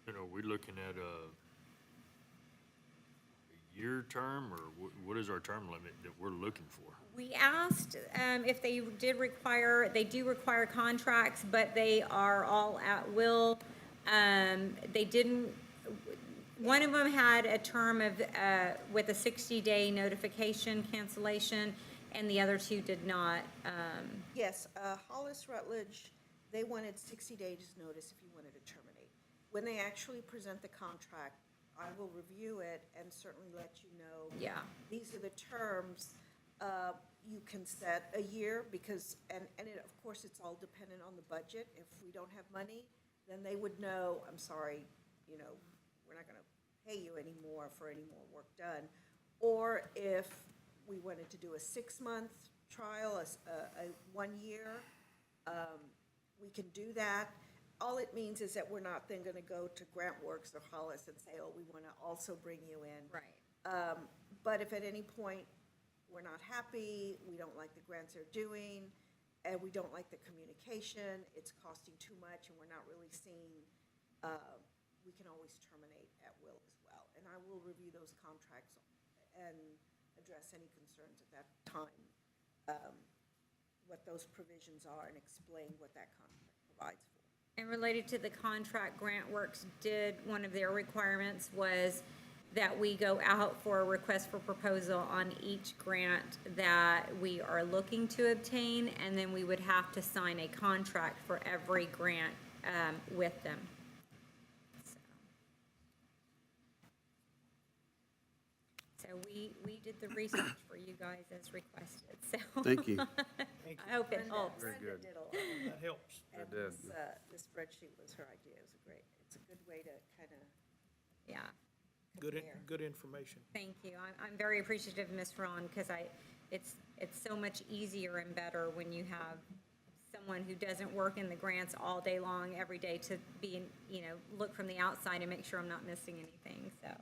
You know, we're looking at a year term, or what is our term limit that we're looking for? We asked if they they do require contracts, but they are all at will. They didn't, one of them had a term of, with a 60-day notification cancellation, and the other two did not. Yes, Hollis Rutledge, they wanted 60 days notice if you wanted to terminate. When they actually present the contract, I will review it and certainly let you know. Yeah. These are the terms. You can set a year because, and of course, it's all dependent on the budget. If we don't have money, then they would know, I'm sorry, you know, we're not going to pay you anymore for any more work done. Or if we wanted to do a 6-month trial, a 1 year, we can do that. All it means is that we're not then going to go to GrantWorks or Hollis and say, oh, we want to also bring you in. Right. But if at any point we're not happy, we don't like the grants they're doing, and we don't like the communication, it's costing too much, and we're not really seeing, we can always terminate at will as well. And I will review those contracts and address any concerns at that time, what those provisions are, and explain what that contract provides for. And related to the contract, GrantWorks did, one of their requirements was that we go out for a request for proposal on each grant that we are looking to obtain, and then we would have to sign a contract for every grant with them. So we did the research for you guys as requested, so. Thank you. I hope it helps. Brenda did a lot. That helps. And this spreadsheet was her idea. It's a good way to kind of Yeah. Good information. Thank you. I'm very appreciative, Ms. Ron, because it's so much easier and better when you have someone who doesn't work in the grants all day long, every day, to be, you know, look from the outside and make sure I'm not missing anything, so I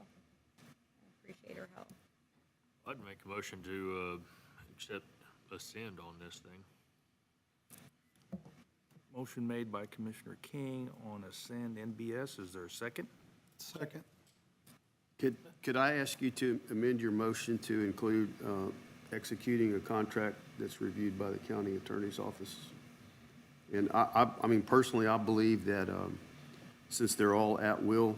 appreciate her help. I'd make a motion to accept Ascend on this thing. Motion made by Commissioner King on Ascend NBS. Is there a second? Second. Could I ask you to amend your motion to include executing a contract that's reviewed by the county attorney's office? And I mean, personally, I believe that since they're all at will,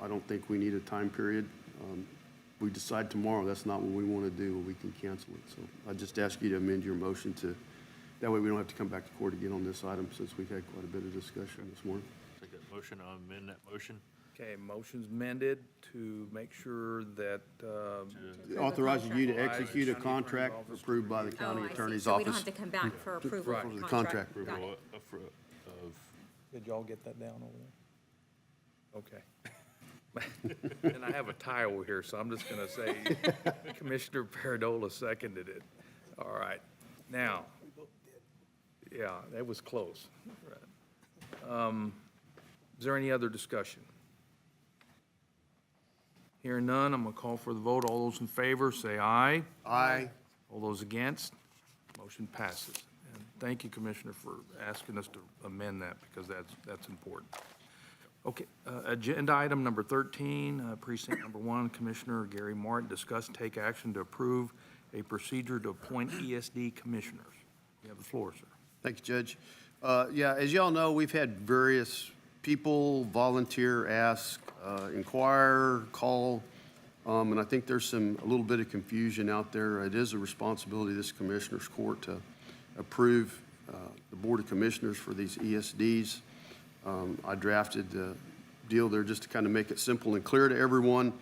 I don't think we need a time period. We decide tomorrow that's not what we want to do, we can cancel it. So I just ask you to amend your motion to, that way we don't have to come back to court again on this item, since we've had quite a bit of discussion this morning. Take that motion, I'll amend that motion. Okay, motion's amended to make sure that, Authorizing you to execute a contract approved by the county Oh, I see. attorney's So we don't office. have to come back for approval Right. of For the contract. contract. Got it. Approval of did y'all get that down over there? Okay. And I have a tie over here, so I'm just gonna say Commissioner Paradola seconded it. All right, now, yeah, that was close. Is there any other discussion? Hearing none, I'm gonna call for the vote. All those in favor, say aye. Aye. All those against, motion passes. And thank you, Commissioner, for asking us to amend that, because that's important. Okay, agenda item number 13, precinct number 1, Commissioner Gary Martin, discuss and take action to approve a procedure to appoint ESD commissioners. You have the floor, sir. Thank you, Judge. Yeah, as y'all know, we've had various people volunteer, ask, inquire, call, and I think there's a little bit of confusion out there. It is a responsibility of this Commissioners Court to approve the Board of Commissioners for these ESDs. I drafted the deal there just to kind of make it simple and clear to everyone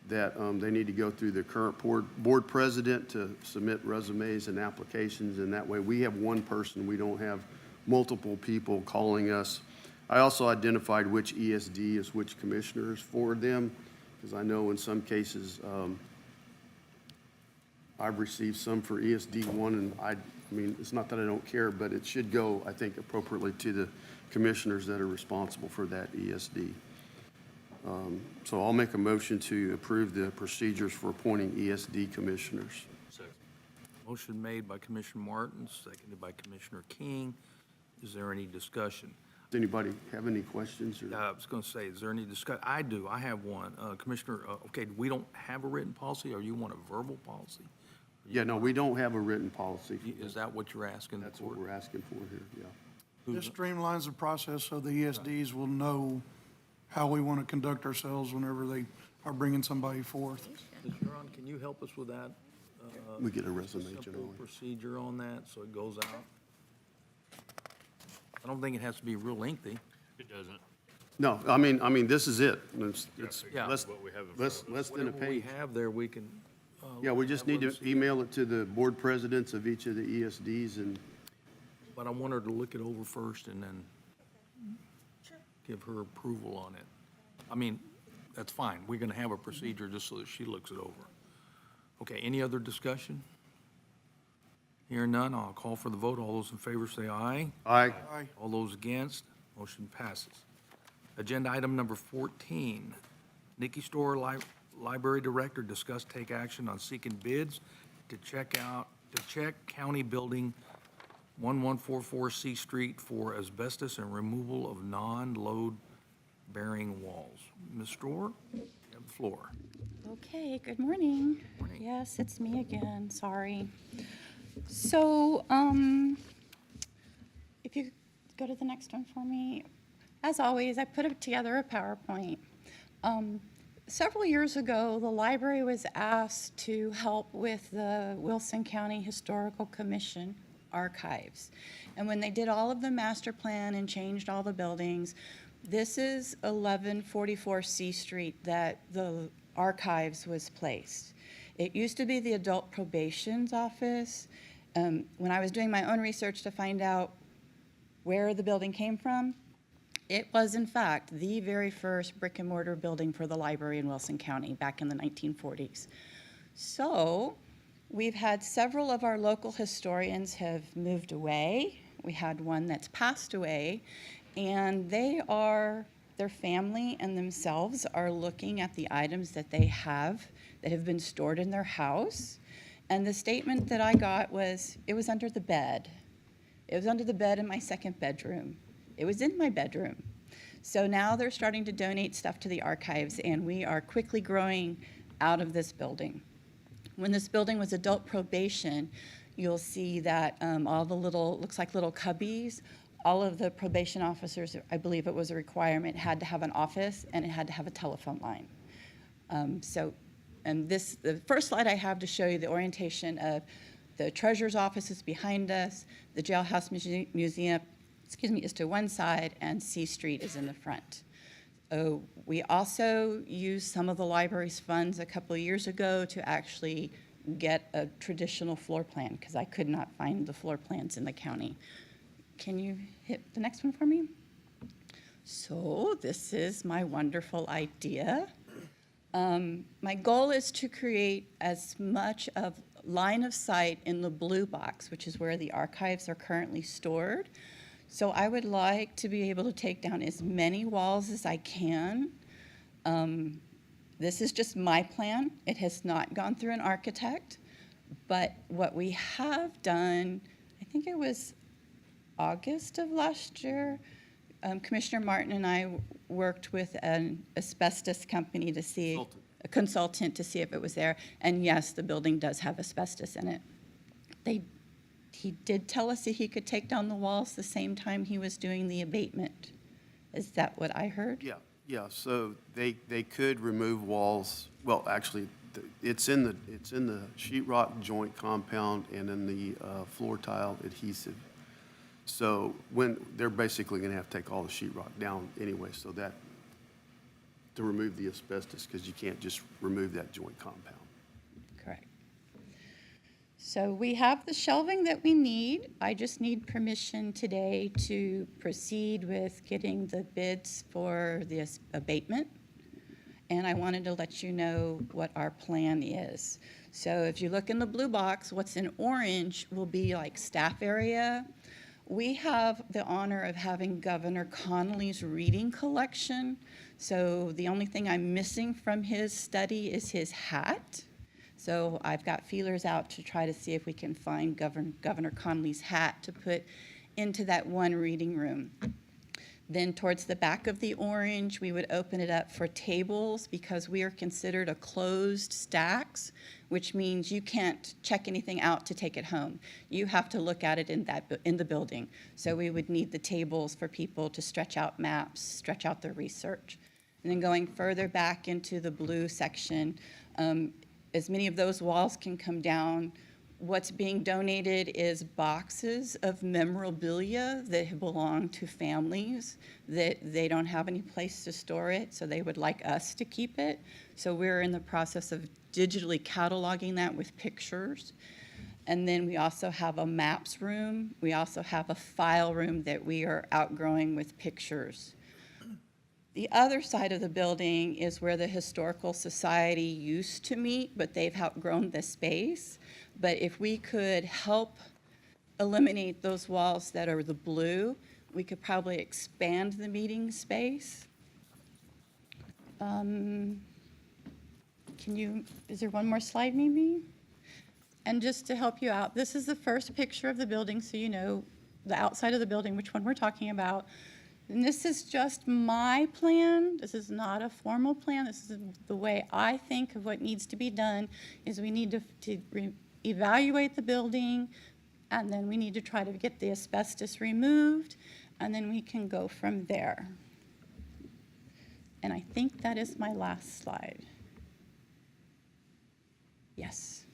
that they need to go through the current board president to submit resumes and applications, and that way we have one person. We don't have multiple people calling us. I also identified which ESD is which commissioners for them, because I know in some cases, I've received some for ESD one, and I mean, it's not that I don't care, but it should go, I think, appropriately to the commissioners that are responsible for that ESD. So I'll make a motion to approve the procedures for appointing ESD commissioners. Second. Motion made by Commissioner Martin, seconded by Commissioner King. Is there any discussion? Does anybody have any questions? Or? I was going to say, is there any discuss? I do. I have one. Commissioner, okay, we don't have a written policy, or you want a verbal policy? Yeah, no, we don't have a written policy. Is that what you're asking? That's what we're asking for here, yeah. This streamlines the process so the ESDs will know how we want to conduct ourselves whenever they are bringing somebody forth. Ms. Huron, can you help us with that? We get a resume Simple generally. procedure on that, so it goes out? I don't think it has to be real lengthy. It doesn't. No, I mean, this is it. It's Yeah. less, What we have in front less, of us. less than a Whatever we page. have there, we can. Yeah, we just have need to Lindsay- email it to the board presidents of each of the ESDs and, But I want her to look it over first and then give her approval on it. I mean, that's fine. We're going to have a procedure just so that she looks it over. Okay, any other discussion? Hearing none, I'll call for the vote. All those in favor say aye. aye. Aye. All those against, motion passes. Agenda item number 14, Nikki Store Library Director discuss take action on seeking bids to check County Building 1144 C Street for asbestos and removal of non-load bearing walls. Ms. Store, you have the floor. Okay, good morning. Morning. Yes, it's me again, sorry. So, if you go to the next one for me. As always, I put together a PowerPoint. Several years ago, the library was asked to help with the Wilson County Historical Commission archives. And when they did all of the master plan and changed all the buildings, this is 1144 C Street that the archives was placed. It used to be the adult probation's office. When I was doing my own research to find out where the building came from, it was in fact the very first brick and mortar building for the library in Wilson County back in the 1940s. So we've had several of our local historians have moved away. We had one that's passed away, and their family and themselves are looking at the items that they have that have been stored in their house. And the statement that I got was, it was under the bed. It was under the bed in my second bedroom. It was in my bedroom. So now they're starting to donate stuff to the archives, and we are quickly growing out of this building. When this building was adult probation, you'll see that all the looks like little cubbies, all of the probation officers, I believe it was a requirement, had to have an office and it had to have a telephone line. The first slide I have to show you the orientation of the treasurer's office is behind us, the jailhouse museum, is to one side, and C Street is in the front. We also used some of the library's funds a couple of years ago to actually get a traditional floor plan, because I could not find the floor plans in the county. Can you hit the next one for me? So this is my wonderful idea. My goal is to create as much of line of sight in the blue box, which is where the archives are currently stored. So I would like to be able to take down as many walls as I can. This is just my plan. It has not gone through an architect. But what we have done, I think it was August of last year, Commissioner Martin and I worked with an asbestos company to see, a consultant to see if it was there. And yes, the building does have asbestos in it. He did tell us that he could take down the walls the same time he was doing the abatement. Is that what I heard? Yeah, so they could remove walls, well, actually, it's in the sheetrock joint compound and in the floor tile adhesive. So they're basically gonna have to take all the sheetrock down anyway, so that, to remove the asbestos, because you can't just remove that joint compound. Correct. So we have the shelving that we need. I just need permission today to proceed with getting the bids for this abatement. And I wanted to let you know what our plan is. So if you look in the blue box, what's in orange will be like staff area. We have the honor of having Governor Connolly's reading collection. So the only thing I'm missing from his study is his hat. So I've got feelers out to try to see if we can find Governor Connolly's hat to put into that one reading room. Then towards the back of the orange, we would open it up for tables because we are considered a closed stacks, which means you can't check anything out to take it home. You have to look at it in the building. So we would need the tables for people to stretch out maps, stretch out their research. And then going further back into the blue section, as many of those walls can come down. What's being donated is boxes of memorabilia that belong to families that they don't have any place to store it, so they would like us to keep it. So we're in the process of digitally cataloging that with pictures. And then we also have a maps room. We also have a file room that we are outgrowing with pictures. The other side of the building is where the Historical Society used to meet, but they've outgrown the space. But if we could help eliminate those walls that are the blue, we could probably expand the meeting space. Is there one more slide maybe? And just to help you out, this is the first picture of the building, so you know the outside of the building, which one we're talking about. And this is just my plan. This is not a formal plan. This is the way I think of what needs to be done, is we need to evaluate the building, and then we need to try to get the asbestos removed, and then we can go from there. And I think that is my last slide. Yes.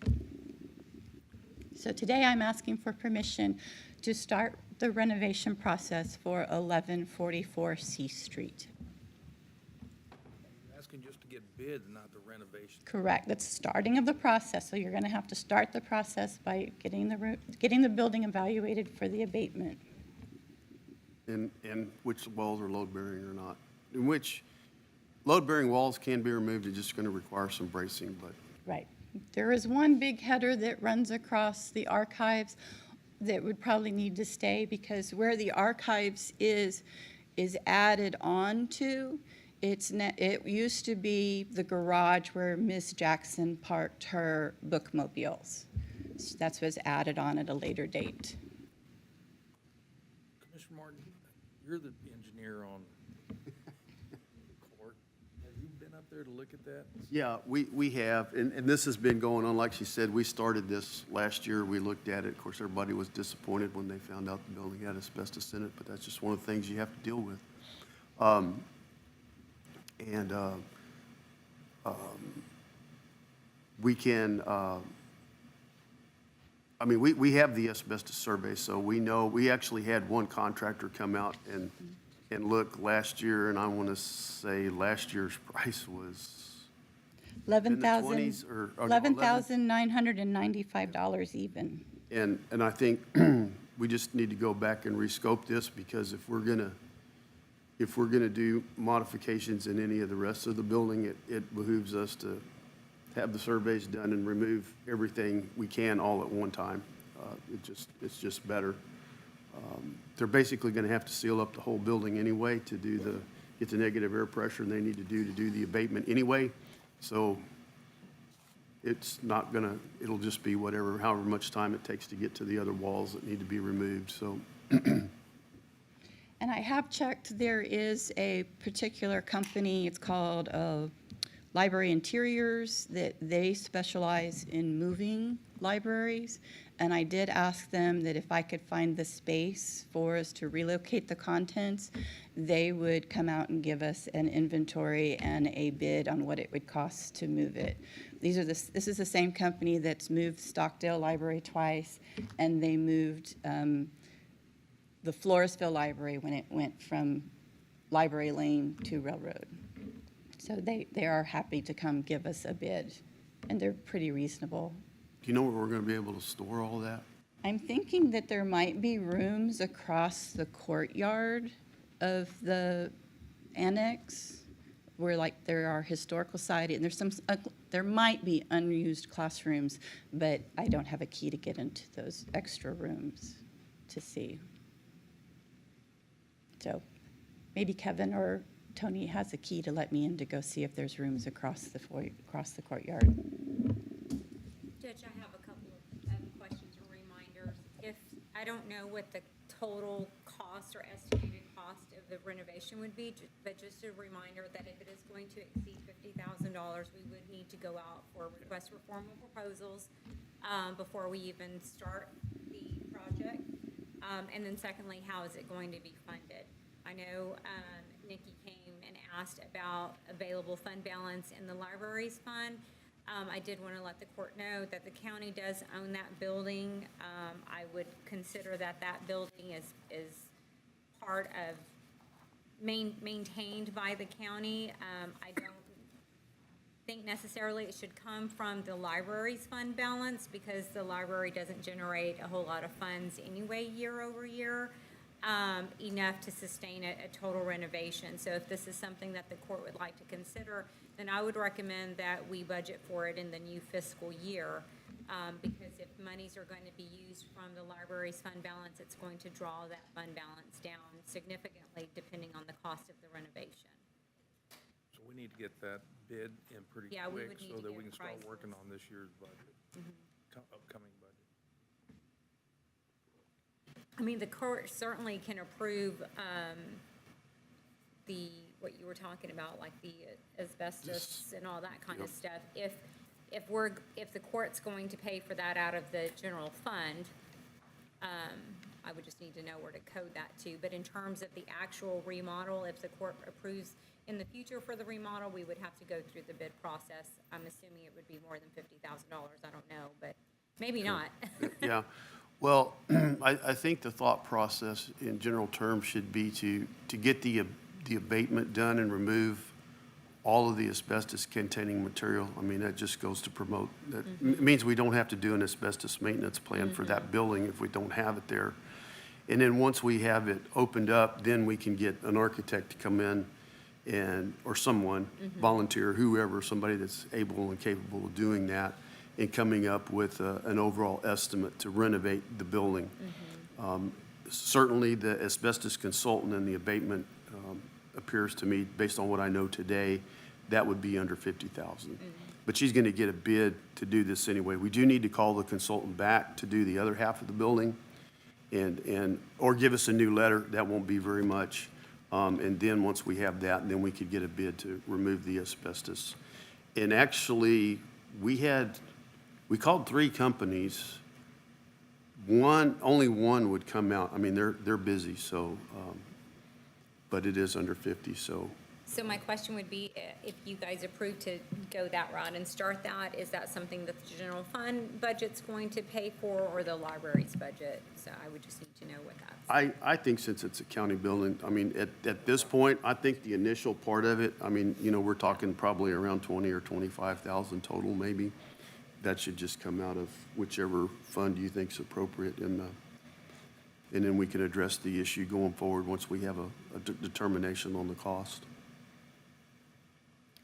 So today I'm asking for permission to start the renovation process for 1144 C Street. You're asking just to get bids, not the renovation. Correct. That's starting of the process. So you're going to have to start the process by getting the building evaluated for the abatement. And which walls are load-bearing or not. In which load-bearing walls can be removed, it's just going to require some bracing, but. Right. There is one big header that runs across the archives that would probably need to stay, because where the archives is added on to, it used to be the garage where Miss Jackson parked her bookmobiles. So that's what's added on at a later date. Commissioner Martin, you're the engineer on court. Have you been up there to look at that? Yeah, we have, and this has been going on, like she said, we started this last year, we looked at it, of course, everybody was disappointed when they found out the building had asbestos in it, but that's just one of the things you have to deal with. We can, we have the asbestos survey, so we know, we actually had one contractor come out and look last year, and I want to say last year's price was $11,995 even. And I think we just need to go back and rescope this, because if we're gonna do modifications in any of the rest of the building, it behooves us to have the surveys done and remove everything we can all at one time. It's just better. They're basically gonna have to seal up the whole building anyway to get the negative air pressure and they need to do the abatement anyway. So it's not gonna, it'll just be however much time it takes to get to the other walls that need to be removed, so. And I have checked, there is a particular company, it's called Library Interiors, that they specialize in moving libraries. And I did ask them that if I could find the space for us to relocate the contents, they would come out and give us an inventory and a bid on what it would cost to move it. This is the same company that's moved Stockdale Library twice, and they moved the Floresville Library when it went from Library Lane to Railroad. So they are happy to come give us a bid, and they're pretty reasonable. Do you know where we're gonna be able to store all that? I'm thinking that there might be rooms across the courtyard of the annex where like there are historical society, and there's some, there might be unused classrooms, but I don't have a key to get into those extra rooms to see. So maybe Kevin or Tony has a key to let me in to go see if there's rooms across the courtyard. Judge, I have a couple of questions or reminders. If, I don't know what the total cost or estimated cost of the renovation would be, but just a reminder that if it is going to exceed $50,000, we would need to go out for request for formal proposals before we even start the project. And then secondly, how is it going to be funded? I know Nikki came and asked about available fund balance in the libraries fund. I did want to let the court know that the county does own that building. I would consider that that building is part of, maintained by the county. I don't think necessarily it should come from the library's fund balance because the library doesn't generate a whole lot of funds anyway year over year, enough to sustain a total renovation. So if this is something that the court would like to consider, then I would recommend that we budget for it in the new fiscal year, because if monies are going to be used from the library's fund balance, it's going to draw that fund balance down significantly depending on the cost of the renovation. So we need to get that bid in pretty Yeah, we quick would need so to that get we can start prices. working on this year's budget, upcoming budget. I mean, the court certainly can approve what you were talking about, like the asbestos and all that kind of stuff. If the court's going to pay for that out of the general fund, I would just need to know where to code that to. But in terms of the actual remodel, if the court approves in the future for the remodel, we would have to go through the bid process. I'm assuming it would be more than $50,000. I don't know, but maybe not. Yeah, well, I think the thought process in general terms should be to get the abatement done and remove all of the asbestos-containing material. I mean, that just goes to promote, that means we don't have to do an asbestos maintenance plan for that building if we don't have it there. And then once we have it opened up, then we can get an architect to come in and, or someone, volunteer, whoever, somebody that's able and capable of doing that, and coming up with an overall estimate to renovate the building. Certainly, the asbestos consultant and the abatement appears to me, based on what I know today, that would be under $50,000. But she's going to get a bid to do this anyway. We do need to call the consultant back to do the other half of the building, or give us a new letter. That won't be very much. And then once we have that, then we could get a bid to remove the asbestos. And actually, we called 3 companies. Only one would come out. I mean, they're busy, so, but it is under 50, so. So my question would be, if you guys approve to go that route and start that, is that something that the general fund budget's going to pay for, or the library's budget? So I would just need to know what that's. I think since it's a county building, I mean, at this point, I think the initial part of it, I mean, you know, we're talking probably around 20 or 25,000 total, maybe. That should just come out of whichever fund you think's appropriate, and then we can address the issue going forward once we have a determination on the cost.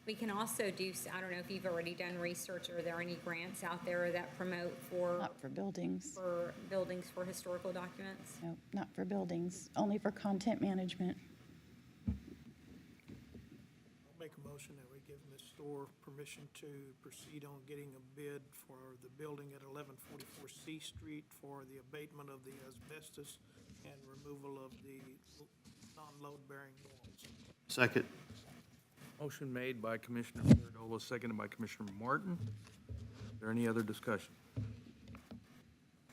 We can also do, I don't know if you've already done research, are there any grants out there that promote Not for buildings. for buildings for historical documents? No, not for buildings, only for content management. I'll make a motion that we give Ms. Storr permission to proceed on getting a bid for the building at 1144 C Street for the abatement of the asbestos and removal of the non-load-bearing walls. Second. Motion made by Commissioner Spitadola, seconded by Commissioner Martin. Is there any other discussion?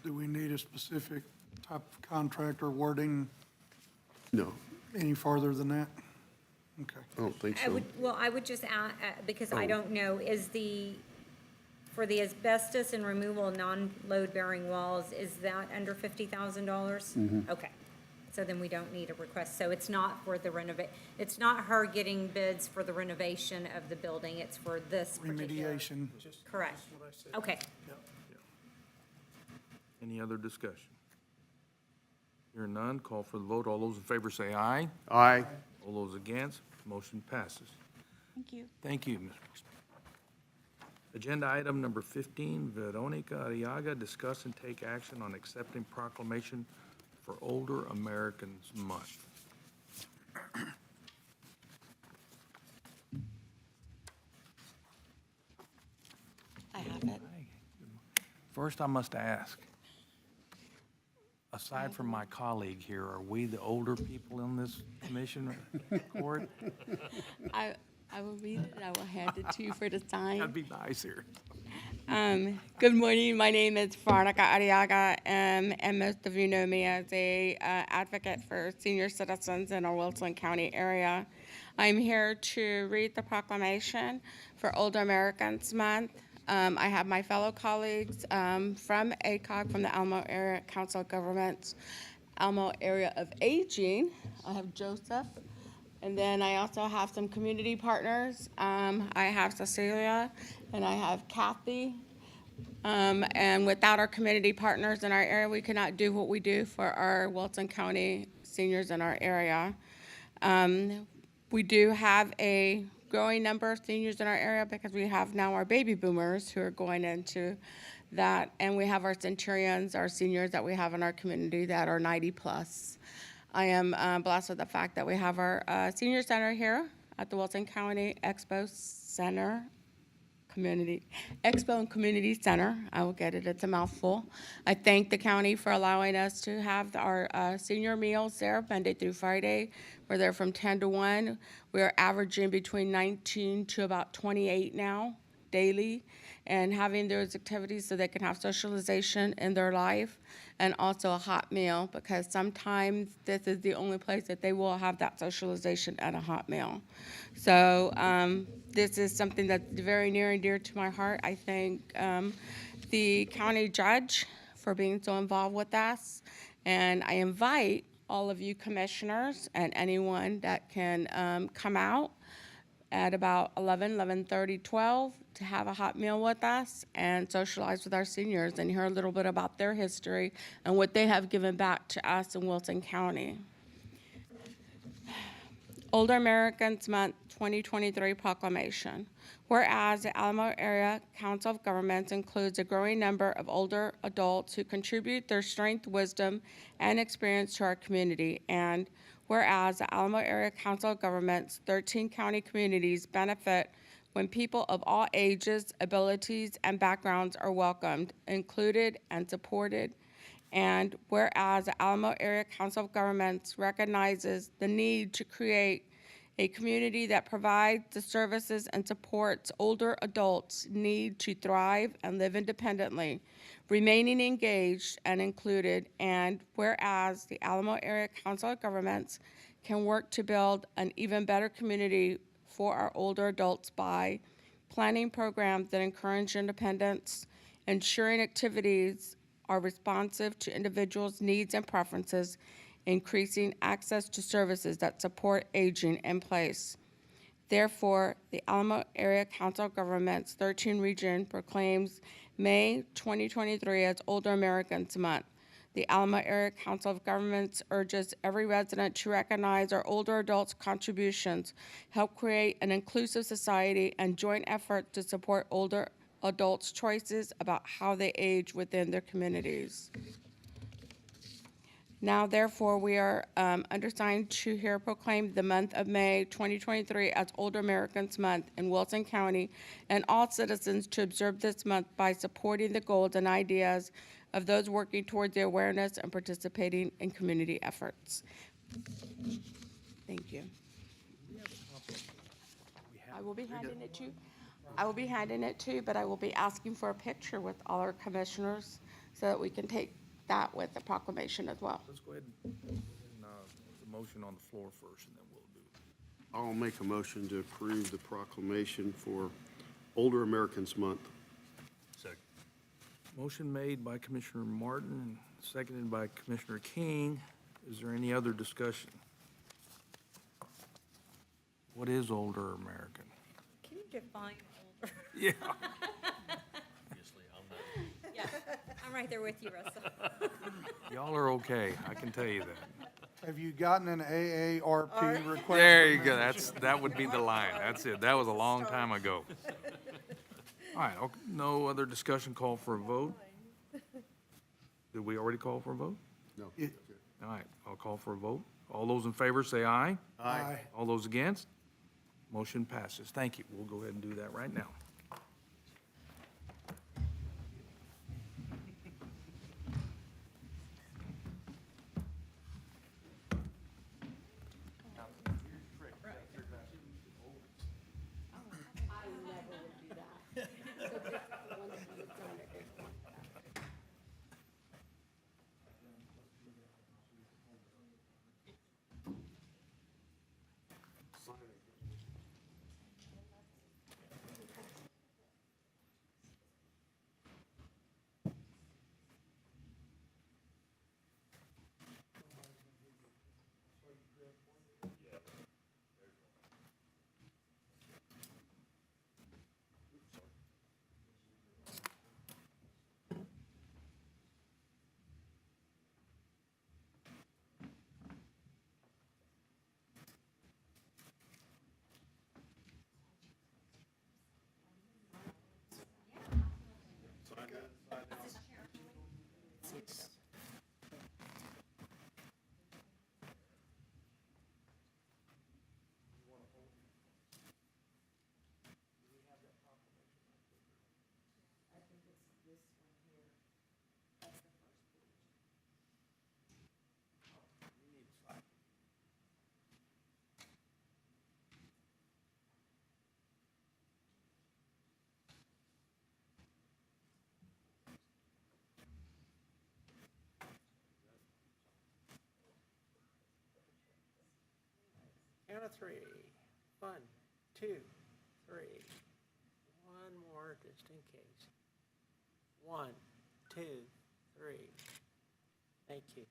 Do we need a specific type of contract or wording No, any farther than that? Okay. I don't think I so. would just add, because I don't know, for the asbestos and removal of non-load-bearing walls, is that under $50,000? Okay, so then we don't need a request. So it's not for the it's not her getting bids for the renovation of the building, it's for this particular. Remediation. Correct. That's what I said. Okay. Yep. Any other discussion? Hearing none, call for the vote. All those in favor say aye. Aye. All those against, motion passes. Thank you. Thank you, Ms. Bixby. Agenda item number 15, Veronica Arriaga, discuss and take action on accepting proclamation for Older Americans Month. I have it. First, I must ask, aside from my colleague here, are we the older people in this commission court? I will read it. I will hand it to you for the sign. That'd be nice here. Good morning. My name is Veronica Arriaga, and most of you know me as a advocate for senior citizens in our Wilson County area. I'm here to read the proclamation for Older Americans Month. I have my fellow colleagues from ACOG, from the Alamo Area Council of Governments, Alamo Area of Aging. I have Joseph. And then I also have some community partners. I have Cecilia and I have Kathy. And without our community partners in our area, we could not do what we do for our Wilson County seniors in our area. We do have a growing number of seniors in our area because we have now our baby boomers who are going into that. And we have our centurions, our seniors that we have in our community that are 90 plus. I am blessed with the fact that we have our senior center here at the Wilson County Expo and Community Center. I will get it, it's a mouthful. I thank the county for allowing us to have our senior meals there Monday through Friday. We're there from 10 to 1. We're averaging between 19 to about 28 now daily, and having those activities so they can have socialization in their life and also a hot meal, because sometimes this is the only place that they will have that socialization and a hot meal. So this is something that's very near and dear to my heart. I thank the county judge for being so involved with us, and I invite all of you commissioners and anyone that can come out at about 11:30, 12 to have a hot meal with us and socialize with our seniors and hear a little bit about their history and what they have given back to us in Wilson County. Older Americans Month 2023 proclamation. Whereas the Alamo Area Council of Governments includes a growing number of older adults who contribute their strength, wisdom, and experience to our community, and whereas the Alamo Area Council of Governments, 13 county communities benefit when people of all ages, abilities, and backgrounds are welcomed, included, and supported. And whereas the Alamo Area Council of Governments recognizes the need to create a community that provides the services and supports older adults need to thrive and live independently, remaining engaged and included, and whereas the Alamo Area Council of Governments can work to build an even better community for our older adults by planning programs that encourage independence, ensuring activities are responsive to individuals' needs and preferences, increasing access to services that support aging in place. Therefore, the Alamo Area Council of Governments 13 region proclaims May 2023 as Older Americans Month. The Alamo Area Council of Governments urges every resident to recognize our older adults' contributions, help create an inclusive society, and joint effort to support older adults' choices about how they age within their communities. Now, therefore, we are undersigned to here proclaim the month of May 2023 as Older Americans Month in Wilson County, and all citizens to observe this month by supporting the goals and ideas of those working towards the awareness and participating in community efforts. Thank you. I will be handing it to you. I will be handing it to you, but I will be asking for a picture with all our commissioners so that we can take that with the proclamation as well. Let's go ahead and the motion on the floor first, and then we'll do it. I'll make a motion to approve the proclamation for Older Americans Month. Second. Motion made by Commissioner Martin, seconded by Commissioner King. Is there any other discussion? What is older American? Can you define older? Yeah. Obviously, I'm not. Yeah, I'm right there with you, Russell. Y'all are okay, I can tell you that. Have you gotten an AARP request? There for you go, membership? that would be the line, that's it, that was a long time ago. All right, okay, no other discussion, call for a vote? Did we already call for a vote? Yeah. All right, I'll call for a vote. All those in favor say aye. Aye. All those against? Motion passes. Thank you. We'll go ahead and do that right now. Count of three. 1, 2, 3. One more just in case. 1, 2, 3. Thank you.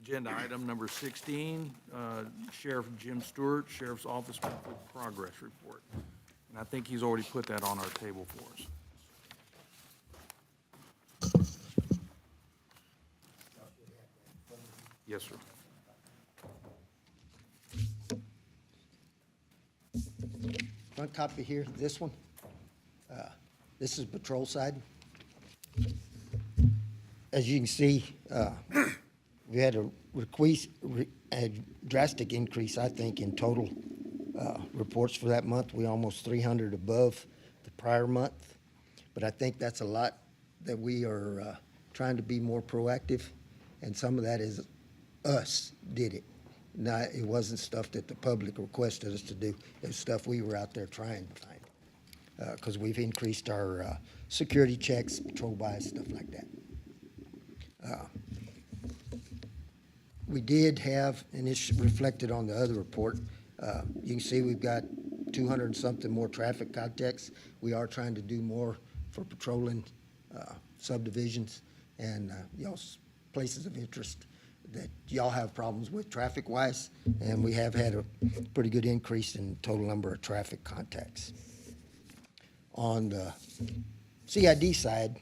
Agenda item number 16, Sheriff Jim Stewart, Sheriff's Office Monthly Progress Report. And I think he's already put that on our table for us. Yes, sir. Front copy here, this one. This is patrol side. As you can see, we had a drastic increase, I think, in total reports for that month. We almost 300 above the prior month. But I think that's a lot that we are trying to be more proactive, and some of that is us did it. Not, it wasn't stuff that the public requested us to do. It was stuff we were out there trying to find. Because we've increased our security checks, patrol buys, stuff like that. We did have, and it's reflected on the other report, you can see we've got 200 and something more traffic contacts. We are trying to do more for patrolling subdivisions and y'all's places of interest that y'all have problems with traffic-wise, and we have had a pretty good increase in total number of traffic contacts. On the CID side,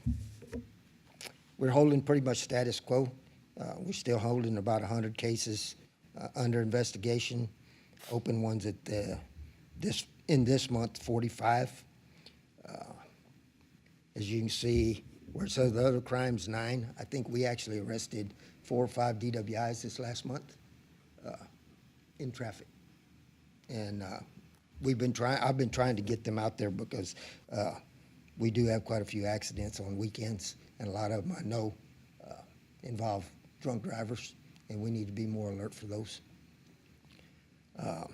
we're holding pretty much status quo. We're still holding about 100 cases under investigation. Open ones at in this month, 45. As you can see, where it says the other crimes 9, I think we actually arrested 4 or 5 DWIs this last month in traffic. And I've been trying to get them out there because we do have quite a few accidents on weekends, and a lot of them I know involve drunk drivers, and we need to be more alert for those. Let's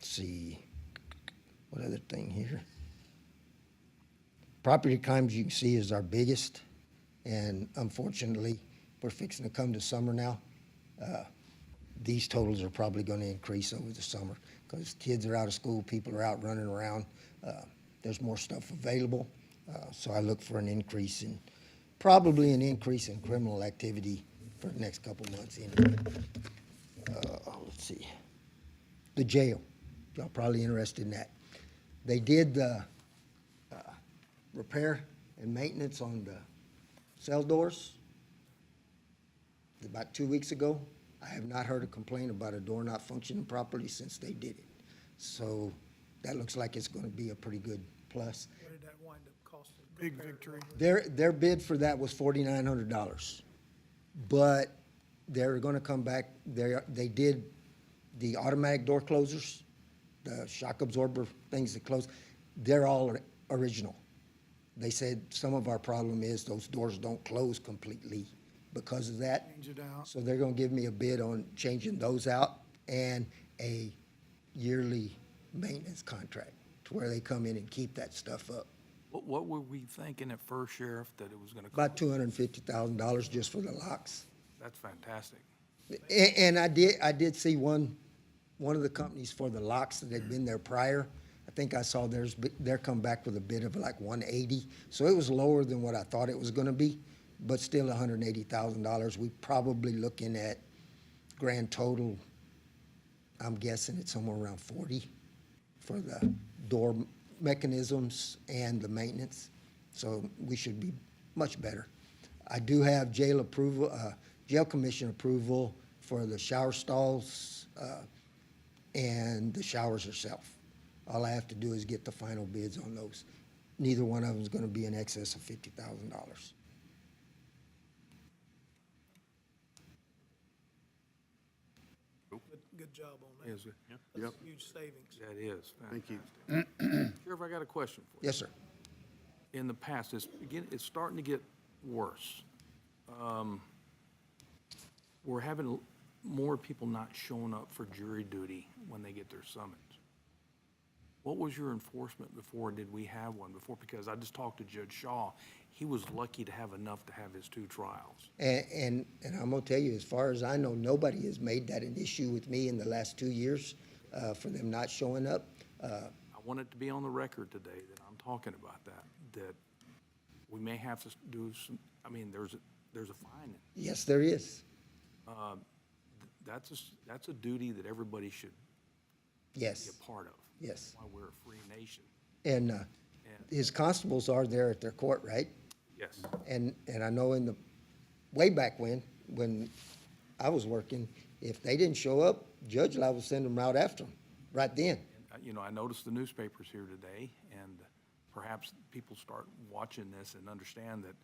see, what other thing here? Property crimes, you can see, is our biggest, and unfortunately, we're fixing to come to summer now. These totals are probably going to increase over the summer because kids are out of school, people are out running around. There's more stuff available, so I look for probably an increase in criminal activity for the next couple months anyway. Let's see. The jail, y'all probably interested in that. They did the repair and maintenance on the cell doors about 2 weeks ago. I have not heard a complaint about a door not functioning properly since they did it. So that looks like it's going to be a pretty good plus. What did that wind up costing? Big victory. Their bid for that was $4,900. But they're going to come back, they did the automatic door closers, the shock absorber things that close, they're all original. They said some of our problem is those doors don't close completely because of that. Change it out. So they're gonna give me a bid on changing those out and a yearly maintenance contract to where they come in and keep that stuff up. What were we thinking at first, Sheriff, that it was gonna cost? About $250,000 just for the locks. That's fantastic. And I did see one of the companies for the locks that had been there prior. I think I saw they're come back with a bid of like 180. So it was lower than what I thought it was gonna be, but still $180,000. We probably looking at grand total, I'm guessing it's somewhere around 40 for the door mechanisms and the maintenance. So we should be much better. I do have jail approval, jail commission approval for the shower stalls, and the showers herself. All I have to do is get the final bids on those. Neither one of them is gonna be in excess of $50,000. Good job on that. Is it? That's huge savings. That is Thank you. fantastic. Sheriff, I got a question for you. Yes, sir. In the past, it's starting to get worse. We're having more people not showing up for jury duty when they get their summons. What was your enforcement before? Did we have one before? Because I just talked to Judge Shaw. He was lucky to have enough to have his 2 trials. And I'm gonna tell you, as far as I know, nobody has made that an issue with me in the last 2 years, for them not showing up. I want it to be on the record today that I'm talking about that we may have to do some, I mean, there's a fine. Yes, there is. That's a duty that everybody should be Yes, a part of. yes. Why we're a free nation. And his constables are there at their court, right? Yes. And I know in the, way back when I was working, if they didn't show up, Judge Lau would send them out after them, right then. You know, I noticed the newspapers here today, and perhaps people start watching this and understand that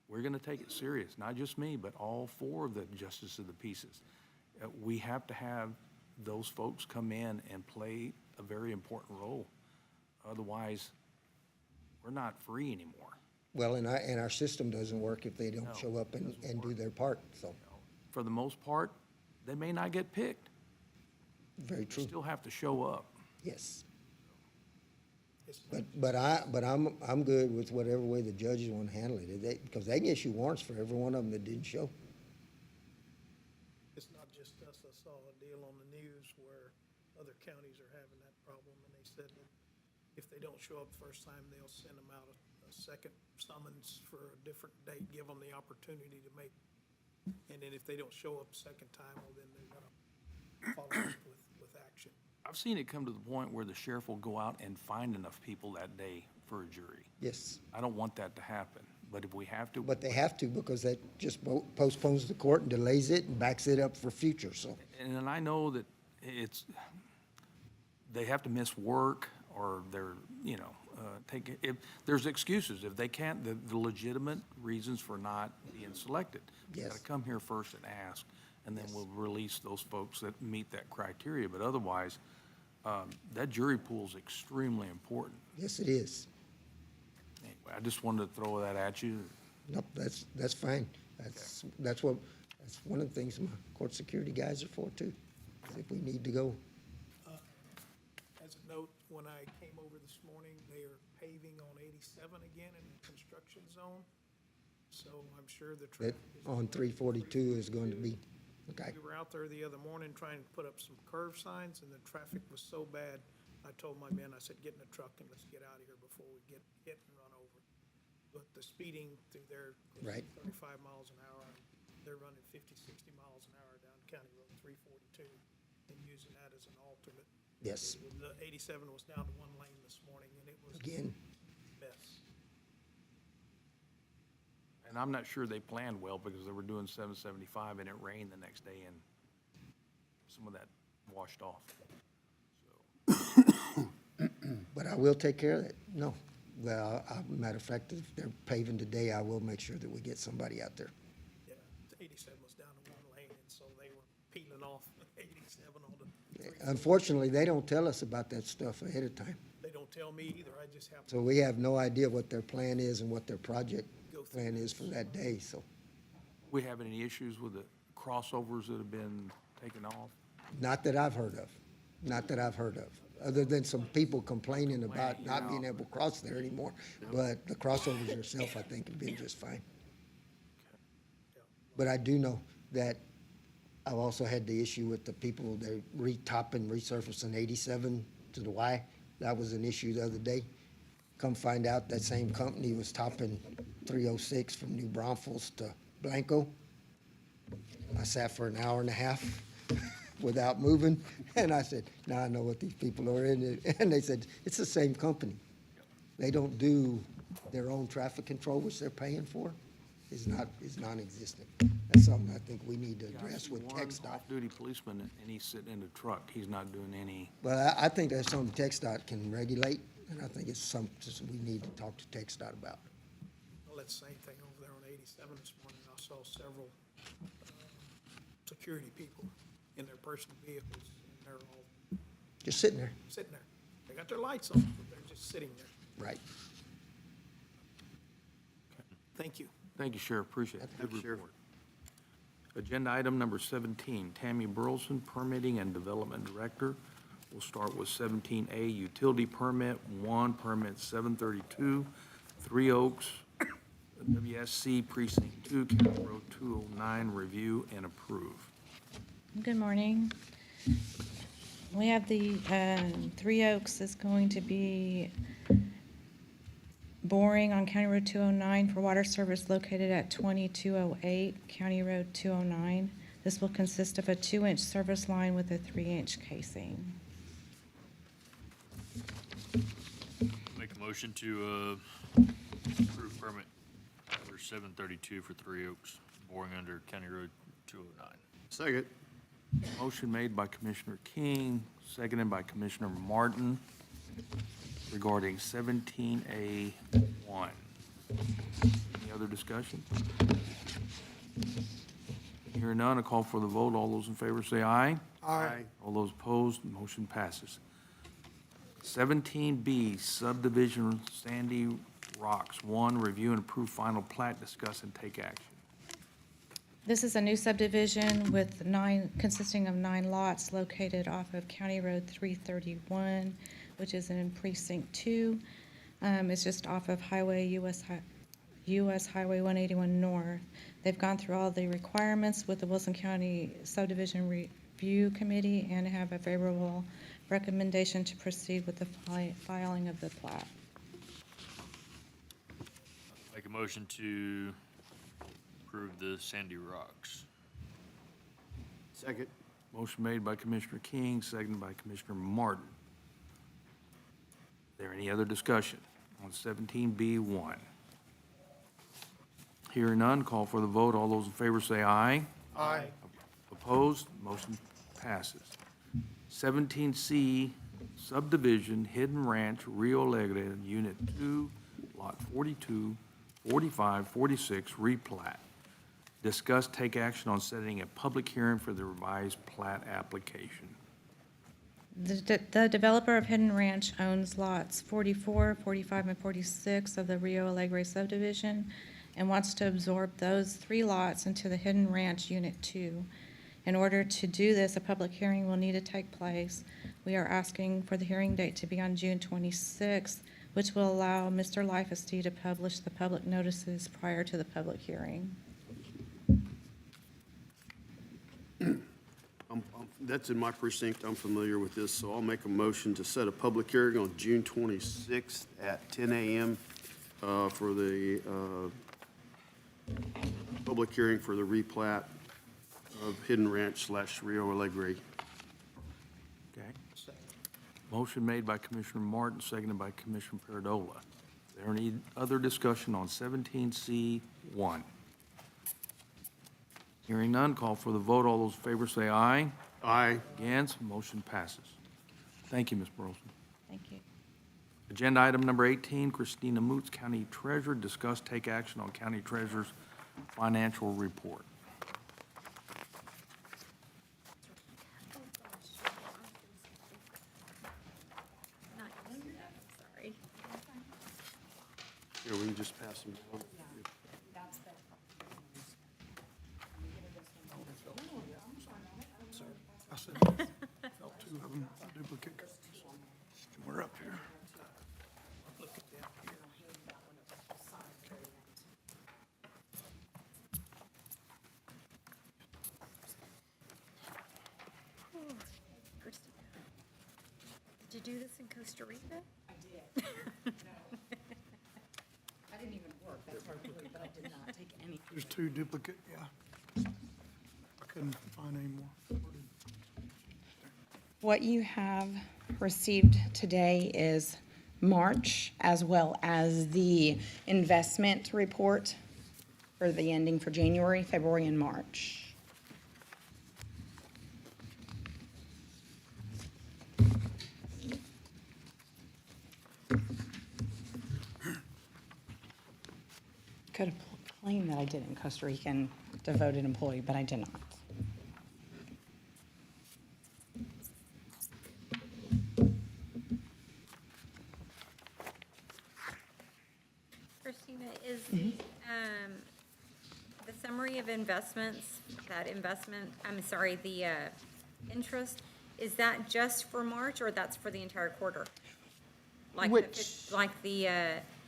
we're going to take it serious, not just me, but all 4 of the justices of the pieces. We have to have those folks come in and play a very important role. Otherwise, we're not free anymore. Well, and our system doesn't work if they don't show up and do their part, so, For the most part, they may not get picked. very They true, still have to show up. yes. But I'm good with whatever way the judges want to handle it, because they can issue warrants for every one of them that didn't show. It's not just us. I saw a deal on the news where other counties are having that problem, and they said that if they don't show up the first time, they'll send them out a second summons for a different date, give them the opportunity to make, and then if they don't show up the second time, well, then they're gonna follow up with action. I've seen it come to the point where the sheriff will go out and find enough people that day for a jury. Yes, I don't want that to happen, but if we have to. but they have to, because that just postpones the court and delays it and backs it up for future, so. And then I know that they have to miss work, or they're, if there's excuses. If they can't, the legitimate reasons for not being selected. You Yes. gotta come here first and ask, and then we'll release those folks that meet that criteria. But otherwise, that jury pool is extremely important. Yes, it is. Anyway, I just wanted to throw that at you. Nope, that's fine. That's one of the things my court security guys are for too, is if we need to go. As a note, when I came over this morning, They are paving on 87 again in the construction zone. So I'm sure the That traffic is. on 342 is going to be, okay. We were out there the other morning trying to put up some curve signs, and the traffic was so bad, I told my men, I said, get in the truck and let's get out of here before we get hit and run over. But the speeding through there is Right. 35 miles an hour. They're running 50, 60 miles an hour down County Road 342 and using that as an alternate. Yes, The 87 was down to one lane this morning, and it was a again, mess. And I'm not sure they planned well because they were doing 775 and it rained the next day and some of that washed off. but I will take care of that. No. Well, matter of fact, if they're paving today, I will make sure that we get somebody out there. Yeah, the 87 was down to one lane, and so they were peeling off 87 on the. Unfortunately, they don't tell us about that stuff ahead of time. They don't tell me either, I just have to. So we have no idea what their plan is and what their project plan is for that day, so. We have any issues with the crossovers that have been taken off? Not that I've heard of. Not that I've heard of, other than some people complaining about not being able to cross there anymore. But the crossovers themselves, I think, have been just fine. But I do know that I've also had the issue with the people, they re-topping, resurfacing 87 to the Y. That was an issue the other day. Come find out that same company was topping 306 from New Braunfels to Blanco. I sat for an hour and a half without moving, and I said, now I know what these people are in it. And they said, it's the same company. They don't do their own traffic control, which they're paying for, is non-existent. That's something I think we need to address with TxDOT. One off-duty policeman and he's sitting in the truck. He's not doing any. But I think that's something TxDOT can regulate, and I think it's something we need to talk to TxDOT about. Well, that's the same thing over there on 87 this morning. I saw several security people in their personal vehicles, and they're all Just sitting there, sitting there. They got their lights on, but they're just sitting there. right. Thank you. Thank you, Sheriff. Appreciate it. Good Thank you, Sheriff. report. Agenda item number 17, Tammy Burleson, Permitting and Development Director. We'll start with 17A, Utility Permit 1, Permit 732, Three Oaks, WSC Precinct 2, County Road 209, review and approve. Good morning. We have the Three Oaks is going to be boring on County Road 209 for water service located at 2208 County Road 209. This will consist of a 2-inch service line with a 3-inch casing. Make a motion to approve permit number 732 for Three Oaks, boring under County Road 209. Second. Motion made by Commissioner King, seconded by Commissioner Martin regarding 17A1. Any other discussion? Hearing none, a call for the vote. All those in favor say aye. Aye. All those opposed, motion passes. 17B, subdivision Sandy Rocks 1, review and approve final plat, discuss and take action. This is a new subdivision with consisting of 9 lots located off of County Road 331, which is in Precinct 2. It's just off of US Highway 181 North. They've gone through all the requirements with the Wilson County Subdivision Review Committee and have a favorable recommendation to proceed with the filing of the plat. Make a motion to approve the Sandy Rocks. Second. Motion made by Commissioner King, seconded by Commissioner Martin. Is there any other discussion on 17B1? Hearing none, call for the vote. All those in favor say aye. Aye. Opposed, motion passes. 17C, subdivision Hidden Ranch, Rio Alegre, Unit 2, Lot 42, 45, 46, replat. Discuss, take action on setting a public hearing for the revised plat application. The developer of Hidden Ranch owns lots 44, 45, and 46 of the Rio Alegre subdivision and wants to absorb those 3 lots into the Hidden Ranch Unit 2. In order to do this, a public hearing will need to take place. We are asking for the hearing date to be on June 26th which will allow Mr. Lifesty to publish the public notices prior to the public hearing. That's in my precinct. I'm familiar with this, so I'll make a motion to set a public hearing on June 26th at 10 a.m. For the public hearing for the replat of Hidden Ranch / Rio Alegre. Okay. Motion made by Commissioner Martin, seconded by Commissioner Paradola. Is there any other discussion on 17C1? Hearing none, call for the vote. All those in favor say aye. Aye. Against, motion passes. Thank you, Ms. Burleson. Thank you. Agenda item number 18, Christina Moots, County Treasurer, discuss take action on County Treasurer's financial report. Sorry. Here, we can just pass them down. I said, felt two of them duplicate copies. We're up here. Did you do this in Costa Rica? I did. I didn't even work, that's hard to believe, but I did not take any. There's two duplicate, yeah. I couldn't find any more. What you have received today is March, as well as the investment report for the ending for January, February, and March. Could have claimed that I did in Costa Rican devoted employee, but I did not. Christina, is the summary of investments, the interest, is that just for March or that's for the entire quarter? Like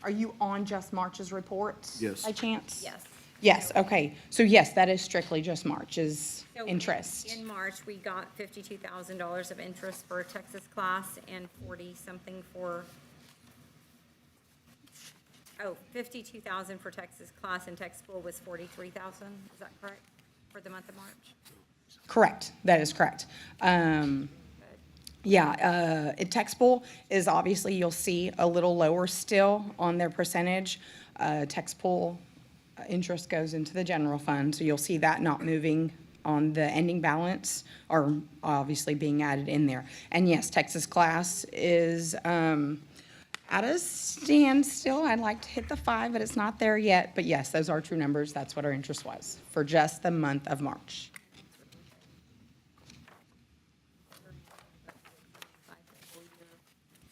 Are you on just March's report? Yes. By chance? Yes. Yes, okay. So yes, that is strictly just March's So interest. In March, we got $52,000 of interest for Texas class and 40-something for, 52,000 for Texas class, and Tech School was 43,000, is that correct, for the month of March? Correct, that is correct. Tech Pool is obviously, you'll see a little lower still on their percentage. Tech Pool interest goes into the general fund, so you'll see that not moving on the ending balance, or obviously being added in there. And yes, Texas class is at a standstill. I'd like to hit the 5, but it's not there yet. But yes, those are true numbers. That's what our interest was for just the month of March.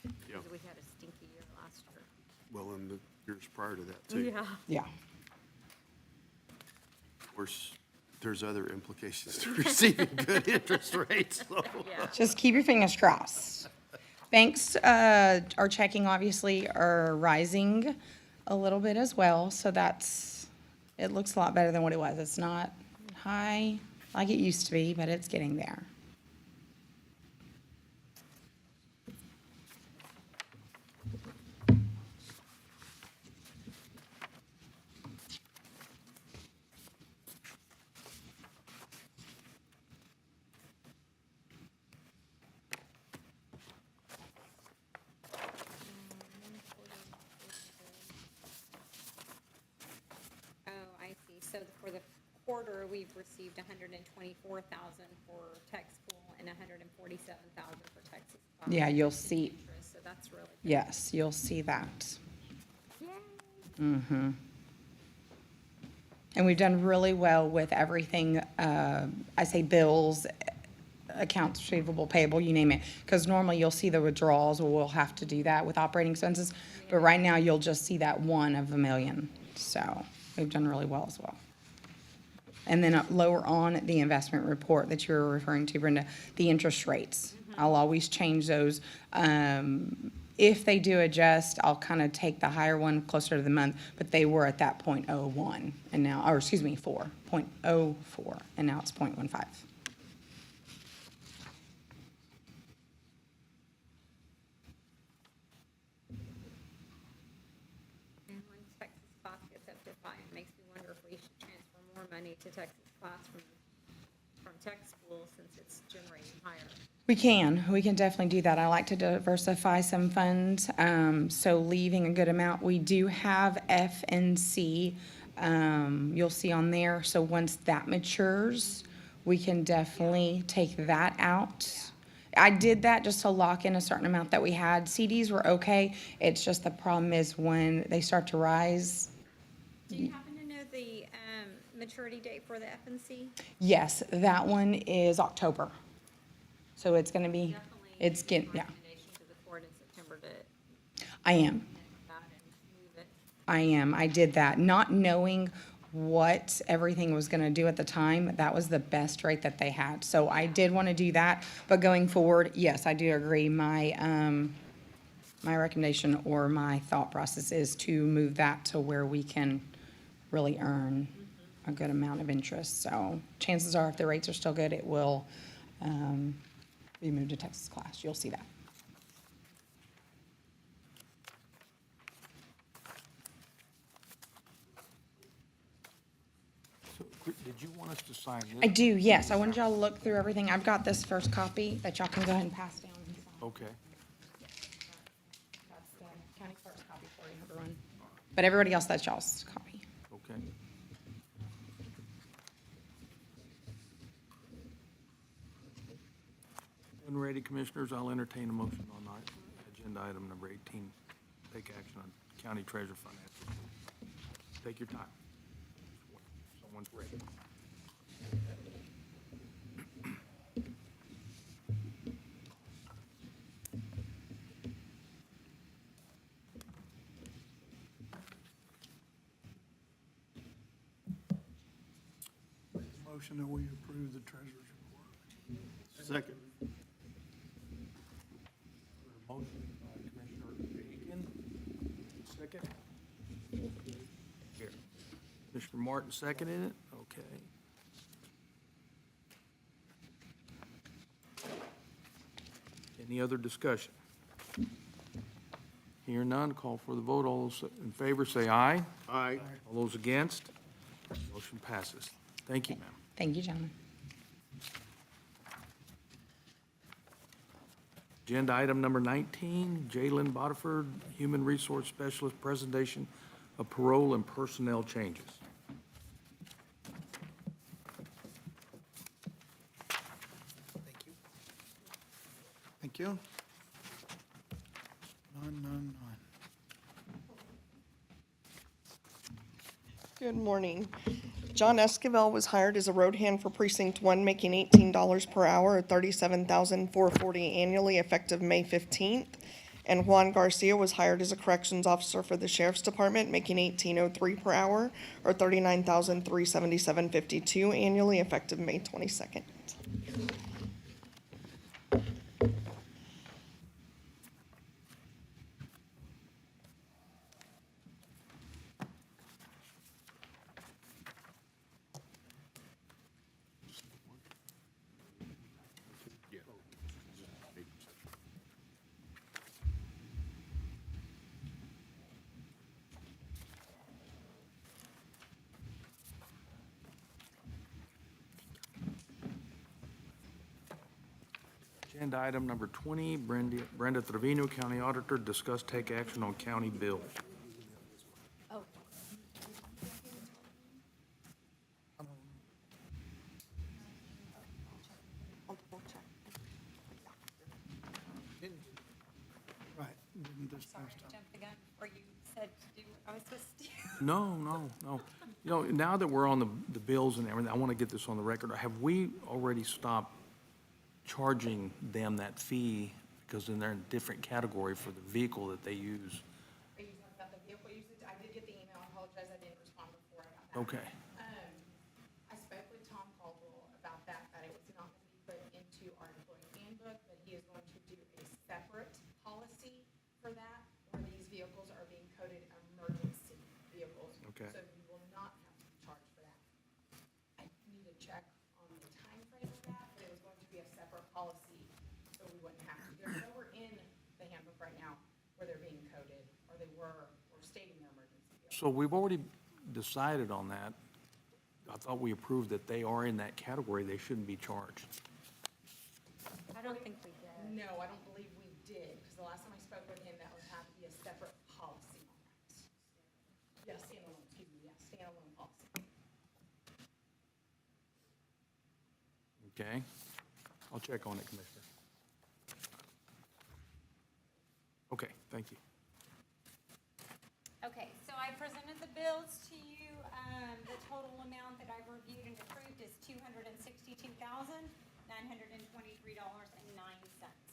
Because we had a stinky year last year. Well, in the years prior to that, too. Yeah. Yeah. Of course, there's other implications to receiving good interest rates, so. Just keep your fingers crossed. Banks are checking, obviously, are rising a little bit as well, so it looks a lot better than what it was. It's not high like it used to be, but it's getting there. So for the quarter, we've received 124,000 for Tech School and 147,000 for Texas. Yeah, you'll see. Interest, so that's really good. Yes, you'll see that. Yay. Mm-hmm. And we've done really well with everything, I say bills, accounts receivable, payable, you name it. Because normally you'll see the withdrawals, or we'll have to do that with operating expenses. But right now, you'll just see that one of a million. So we've done really well as well. And then lower on the investment report that you were referring to, Brenda, the interest rates. I'll always change those. If they do adjust, I'll kind of take the higher one closer to the month, but they were at that 0.01 and now, or excuse me, 0.04, and now it's 0.15. And when Texas Spots gets up to 5, it makes me wonder if we should transfer more money to Texas Spots from tech school since it's generating higher. We can definitely do that. I like to diversify some funds, so leaving a good amount. We do have FNC, you'll see on there, so once that matures, we can definitely take that out. I did that just to lock in a certain amount that we had. CDs were okay, it's just the problem is when they start to rise. Do you happen to know the maturity date for the FNC? Yes, that one is October. So it's gonna be, it's getting, yeah. Recommendation to the court in September to I am. that and move it. I am. I did that, not knowing what everything was gonna do at the time. That was the best rate that they had. So I did wanna do that, but going forward, yes, I do agree. My recommendation or my thought process is to move that to where we can really earn a good amount of interest. So chances are, if the rates are still good, it will, be moved to Texas class. You'll see that. So, did you want us to sign this? I do, yes. I wanted y'all to look through everything. I've got this first copy that y'all can go ahead and pass down. Okay. That's the county clerk's copy for you, everyone. But everybody else, that's y'all's copy. Okay. When ready, Commissioners, I'll entertain a motion on agenda item number 18, take action on county treasurer financial. Take your time. Someone's ready. Motion that we approve the treasurer's report. Second. Motion by Commissioner Aiken, second. Here. Commissioner Martin seconded it, okay. Any other discussion? Hear none, call for the vote. All those in favor say aye. Aye. All those against? Motion passes. Thank you, ma'am. Thank you, gentlemen. Agenda item number 19, Jalen Bodiford, Human Resource Specialist, presentation of parole and personnel changes. Thank you. 999. Good morning. John Esquivel was hired as a road hand for Precinct 1, making $18 per hour or $37,440 annually effective May 15th. And Juan Garcia was hired as a corrections officer for the Sheriff's Department, making $18.03 per hour or $39,377.52 annually effective May 22nd. Agenda item number 20, Brenda Trevino, County Auditor, discuss take action on county bills. Oh. Right, didn't this Sorry, past I time. jumped the gun before you said to do what I was supposed to do. No, no, no. You know, now that we're on the bills and everything, I want to get this on the record. Have we already stopped charging them that fee because then they're in a different category for the vehicle that they use? Are you talking about the vehicle usage? I did get the email. I apologize, I didn't respond before I got that. Okay. I spoke with Tom Caldwell about that it was not going to be put into our employee handbook, but he is going to do a separate policy for that, where these vehicles are being coded emergency vehicles. Okay. So you will not have to be charged for that. I need to check on the timeframe of that, but it was going to be a separate policy, so we wouldn't have to. They're nowhere in the handbook right now where they're being coded, or they were, or stating they're emergency vehicles. So we've already decided on that. I thought we approved that they are in that category, they shouldn't be charged. I don't think we did. No, I don't believe we did, because the last time I spoke with him, that would have to be a separate policy on that. Yes, standalone, excuse me, yes, standalone policy. Okay? I'll check on it, Commissioner. Okay, thank you. Okay, so I presented the bills to you. The total amount that I've reviewed and approved is $262,923.09. It never stops.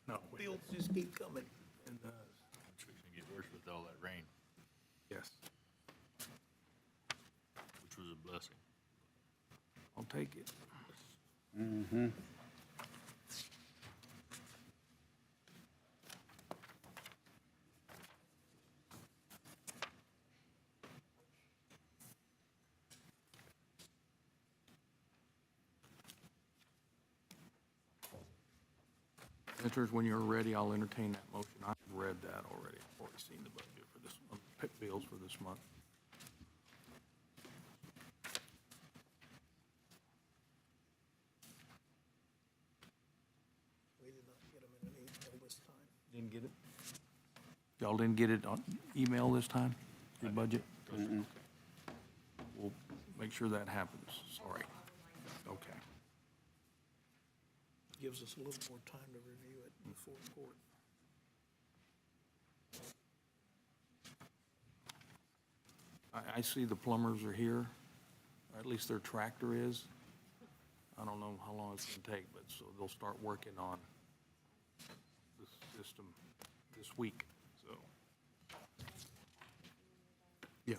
No. Bills just keep coming. And, Which was gonna get worse with all that rain, yes, which was a blessing. I'll take it. Mm-hmm. Commissioners, when you're ready, I'll entertain that motion. I've read that already. I've already seen the budget for this, bills for this month. We did not get them in an email this time. Didn't get it? Y'all didn't get it on email this time, your budget? We'll make sure that happens, sorry. Okay. Gives us a little more time to review it before court. I see the plumbers are here, or at least their tractor is. I don't know how long it's gonna take, but so they'll start working on this system this week, so. Yeah.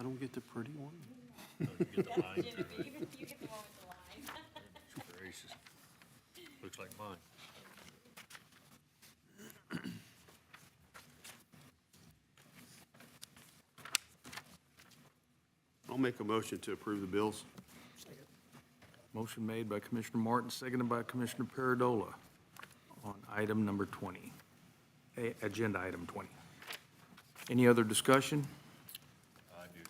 I don't get the pretty one. You get the line through it. You get the one with the line. Gracious. Looks like mine. I'll make a motion to approve the bills. Motion made by Commissioner Martin, seconded by Commissioner Paradola on item number 20, agenda item 20. Any other discussion? I do.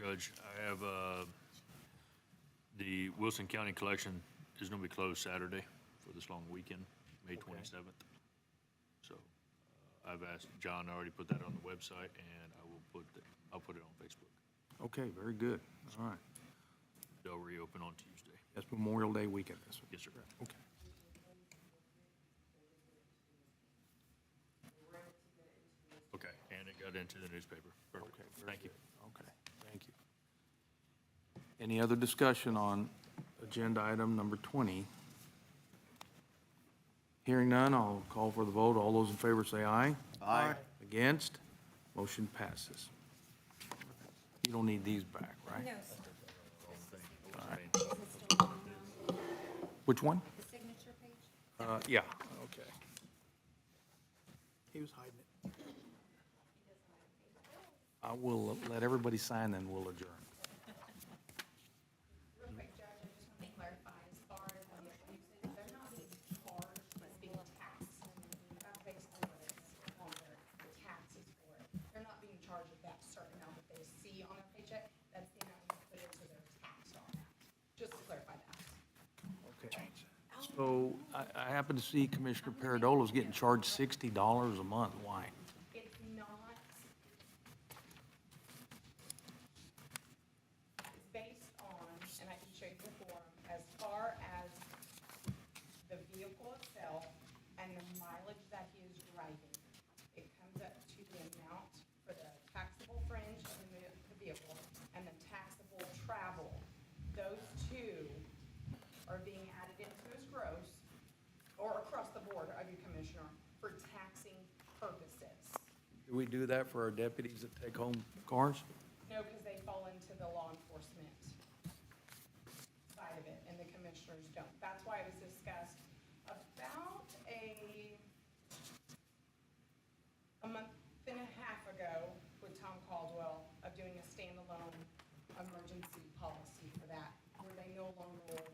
Judge, I have, the Wilson County Collection is gonna be closed Saturday for this long weekend, May 27th. So, I've asked, John already put that on the website, and I'll put it on Facebook. Okay, very good. All right. They'll reopen on Tuesday. That's Memorial Day weekend. Yes, sir. Okay. Okay, and it got into the newspaper. Perfect. Okay, very Thank you. good. Okay, thank you. Any other discussion on agenda item number 20? Hearing none, I'll call for the vote. All those in favor say aye. Aye. Against? Motion passes. You don't need these back, right? No, All right. Is it still on, Which one? the signature page? Yeah, okay. He was hiding it. I will let everybody sign, then we'll adjourn. Real quick, Judge, I just want to clarify, as far as the abuses, they're not being charged, it's being taxed. That's basically what it's on their, the taxes for it. They're not being charged with that certain amount that they see on their paycheck, that's the amount you put into their tax on that. Just to clarify that. Okay. So I happen to see Commissioner Paradola's getting charged $60 a month. Why? It's not, it's based on, and I can show you the form, as far as the vehicle itself and the mileage that he is driving. It comes up to the amount for the taxable fringe of the vehicle and the taxable travel. Those two are being added into his gross, or across the board, Do we do that for our deputies that take home cars? No, because they fall into the law enforcement side of it, and the commissioners don't. That's why it was discussed about a month and a half ago with Tom Caldwell of doing a standalone emergency policy for that, where they no longer will.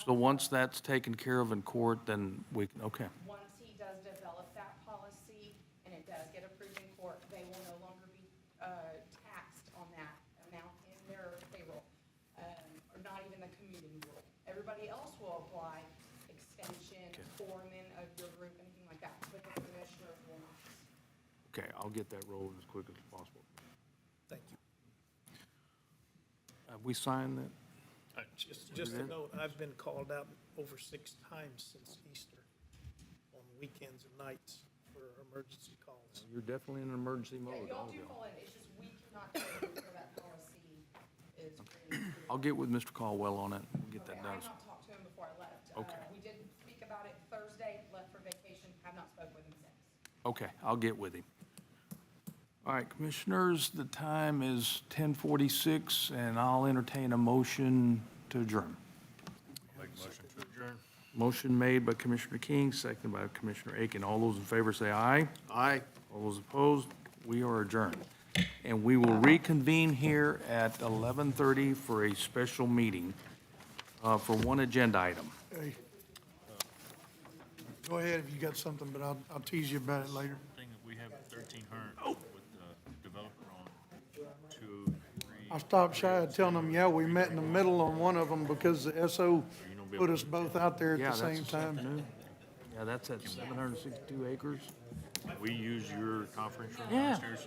So once that's taken care of in court, then we, okay. Once he does develop that policy and it does get approved in court, they will no longer be taxed on that amount in their payroll, or not even the commuting rule. Everybody else will apply extension, foreman of your group, anything like that, but the commissioners will not. Okay, I'll get that rolling as quick as possible. Thank you. Have we signed that? Just a note, I've been called out over 6 times since Easter on weekends and nights for emergency calls. You're definitely in an emergency Yeah, mode. y'all do fall in, it's just we cannot go until that policy is created. I'll get with Mr. Caldwell on it. We'll get Okay, that I done. have not talked to him before I left. Okay. We did speak about it Thursday, left for vacation, have not spoken with him since. Okay, I'll get with him. All right, Commissioners, the time is 10:46, and I'll entertain a motion to adjourn. Make a motion to adjourn. Motion made by Commissioner King, seconded by Commissioner Aiken. All those in favor say aye. Aye. All those opposed, we are adjourned. And we will reconvene here at 11:30 for a special meeting for one agenda item. Hey. Go ahead if you got something, but I'll tease you about it later. Thing that we have 1,300 with the developer on 2, 3. I stopped shy of telling them, yeah, we met in the middle on one of them because the SO put us both out there Yeah, at the that's same this time. afternoon. Yeah, that's at 762 acres. We use your conference room Yeah. downstairs.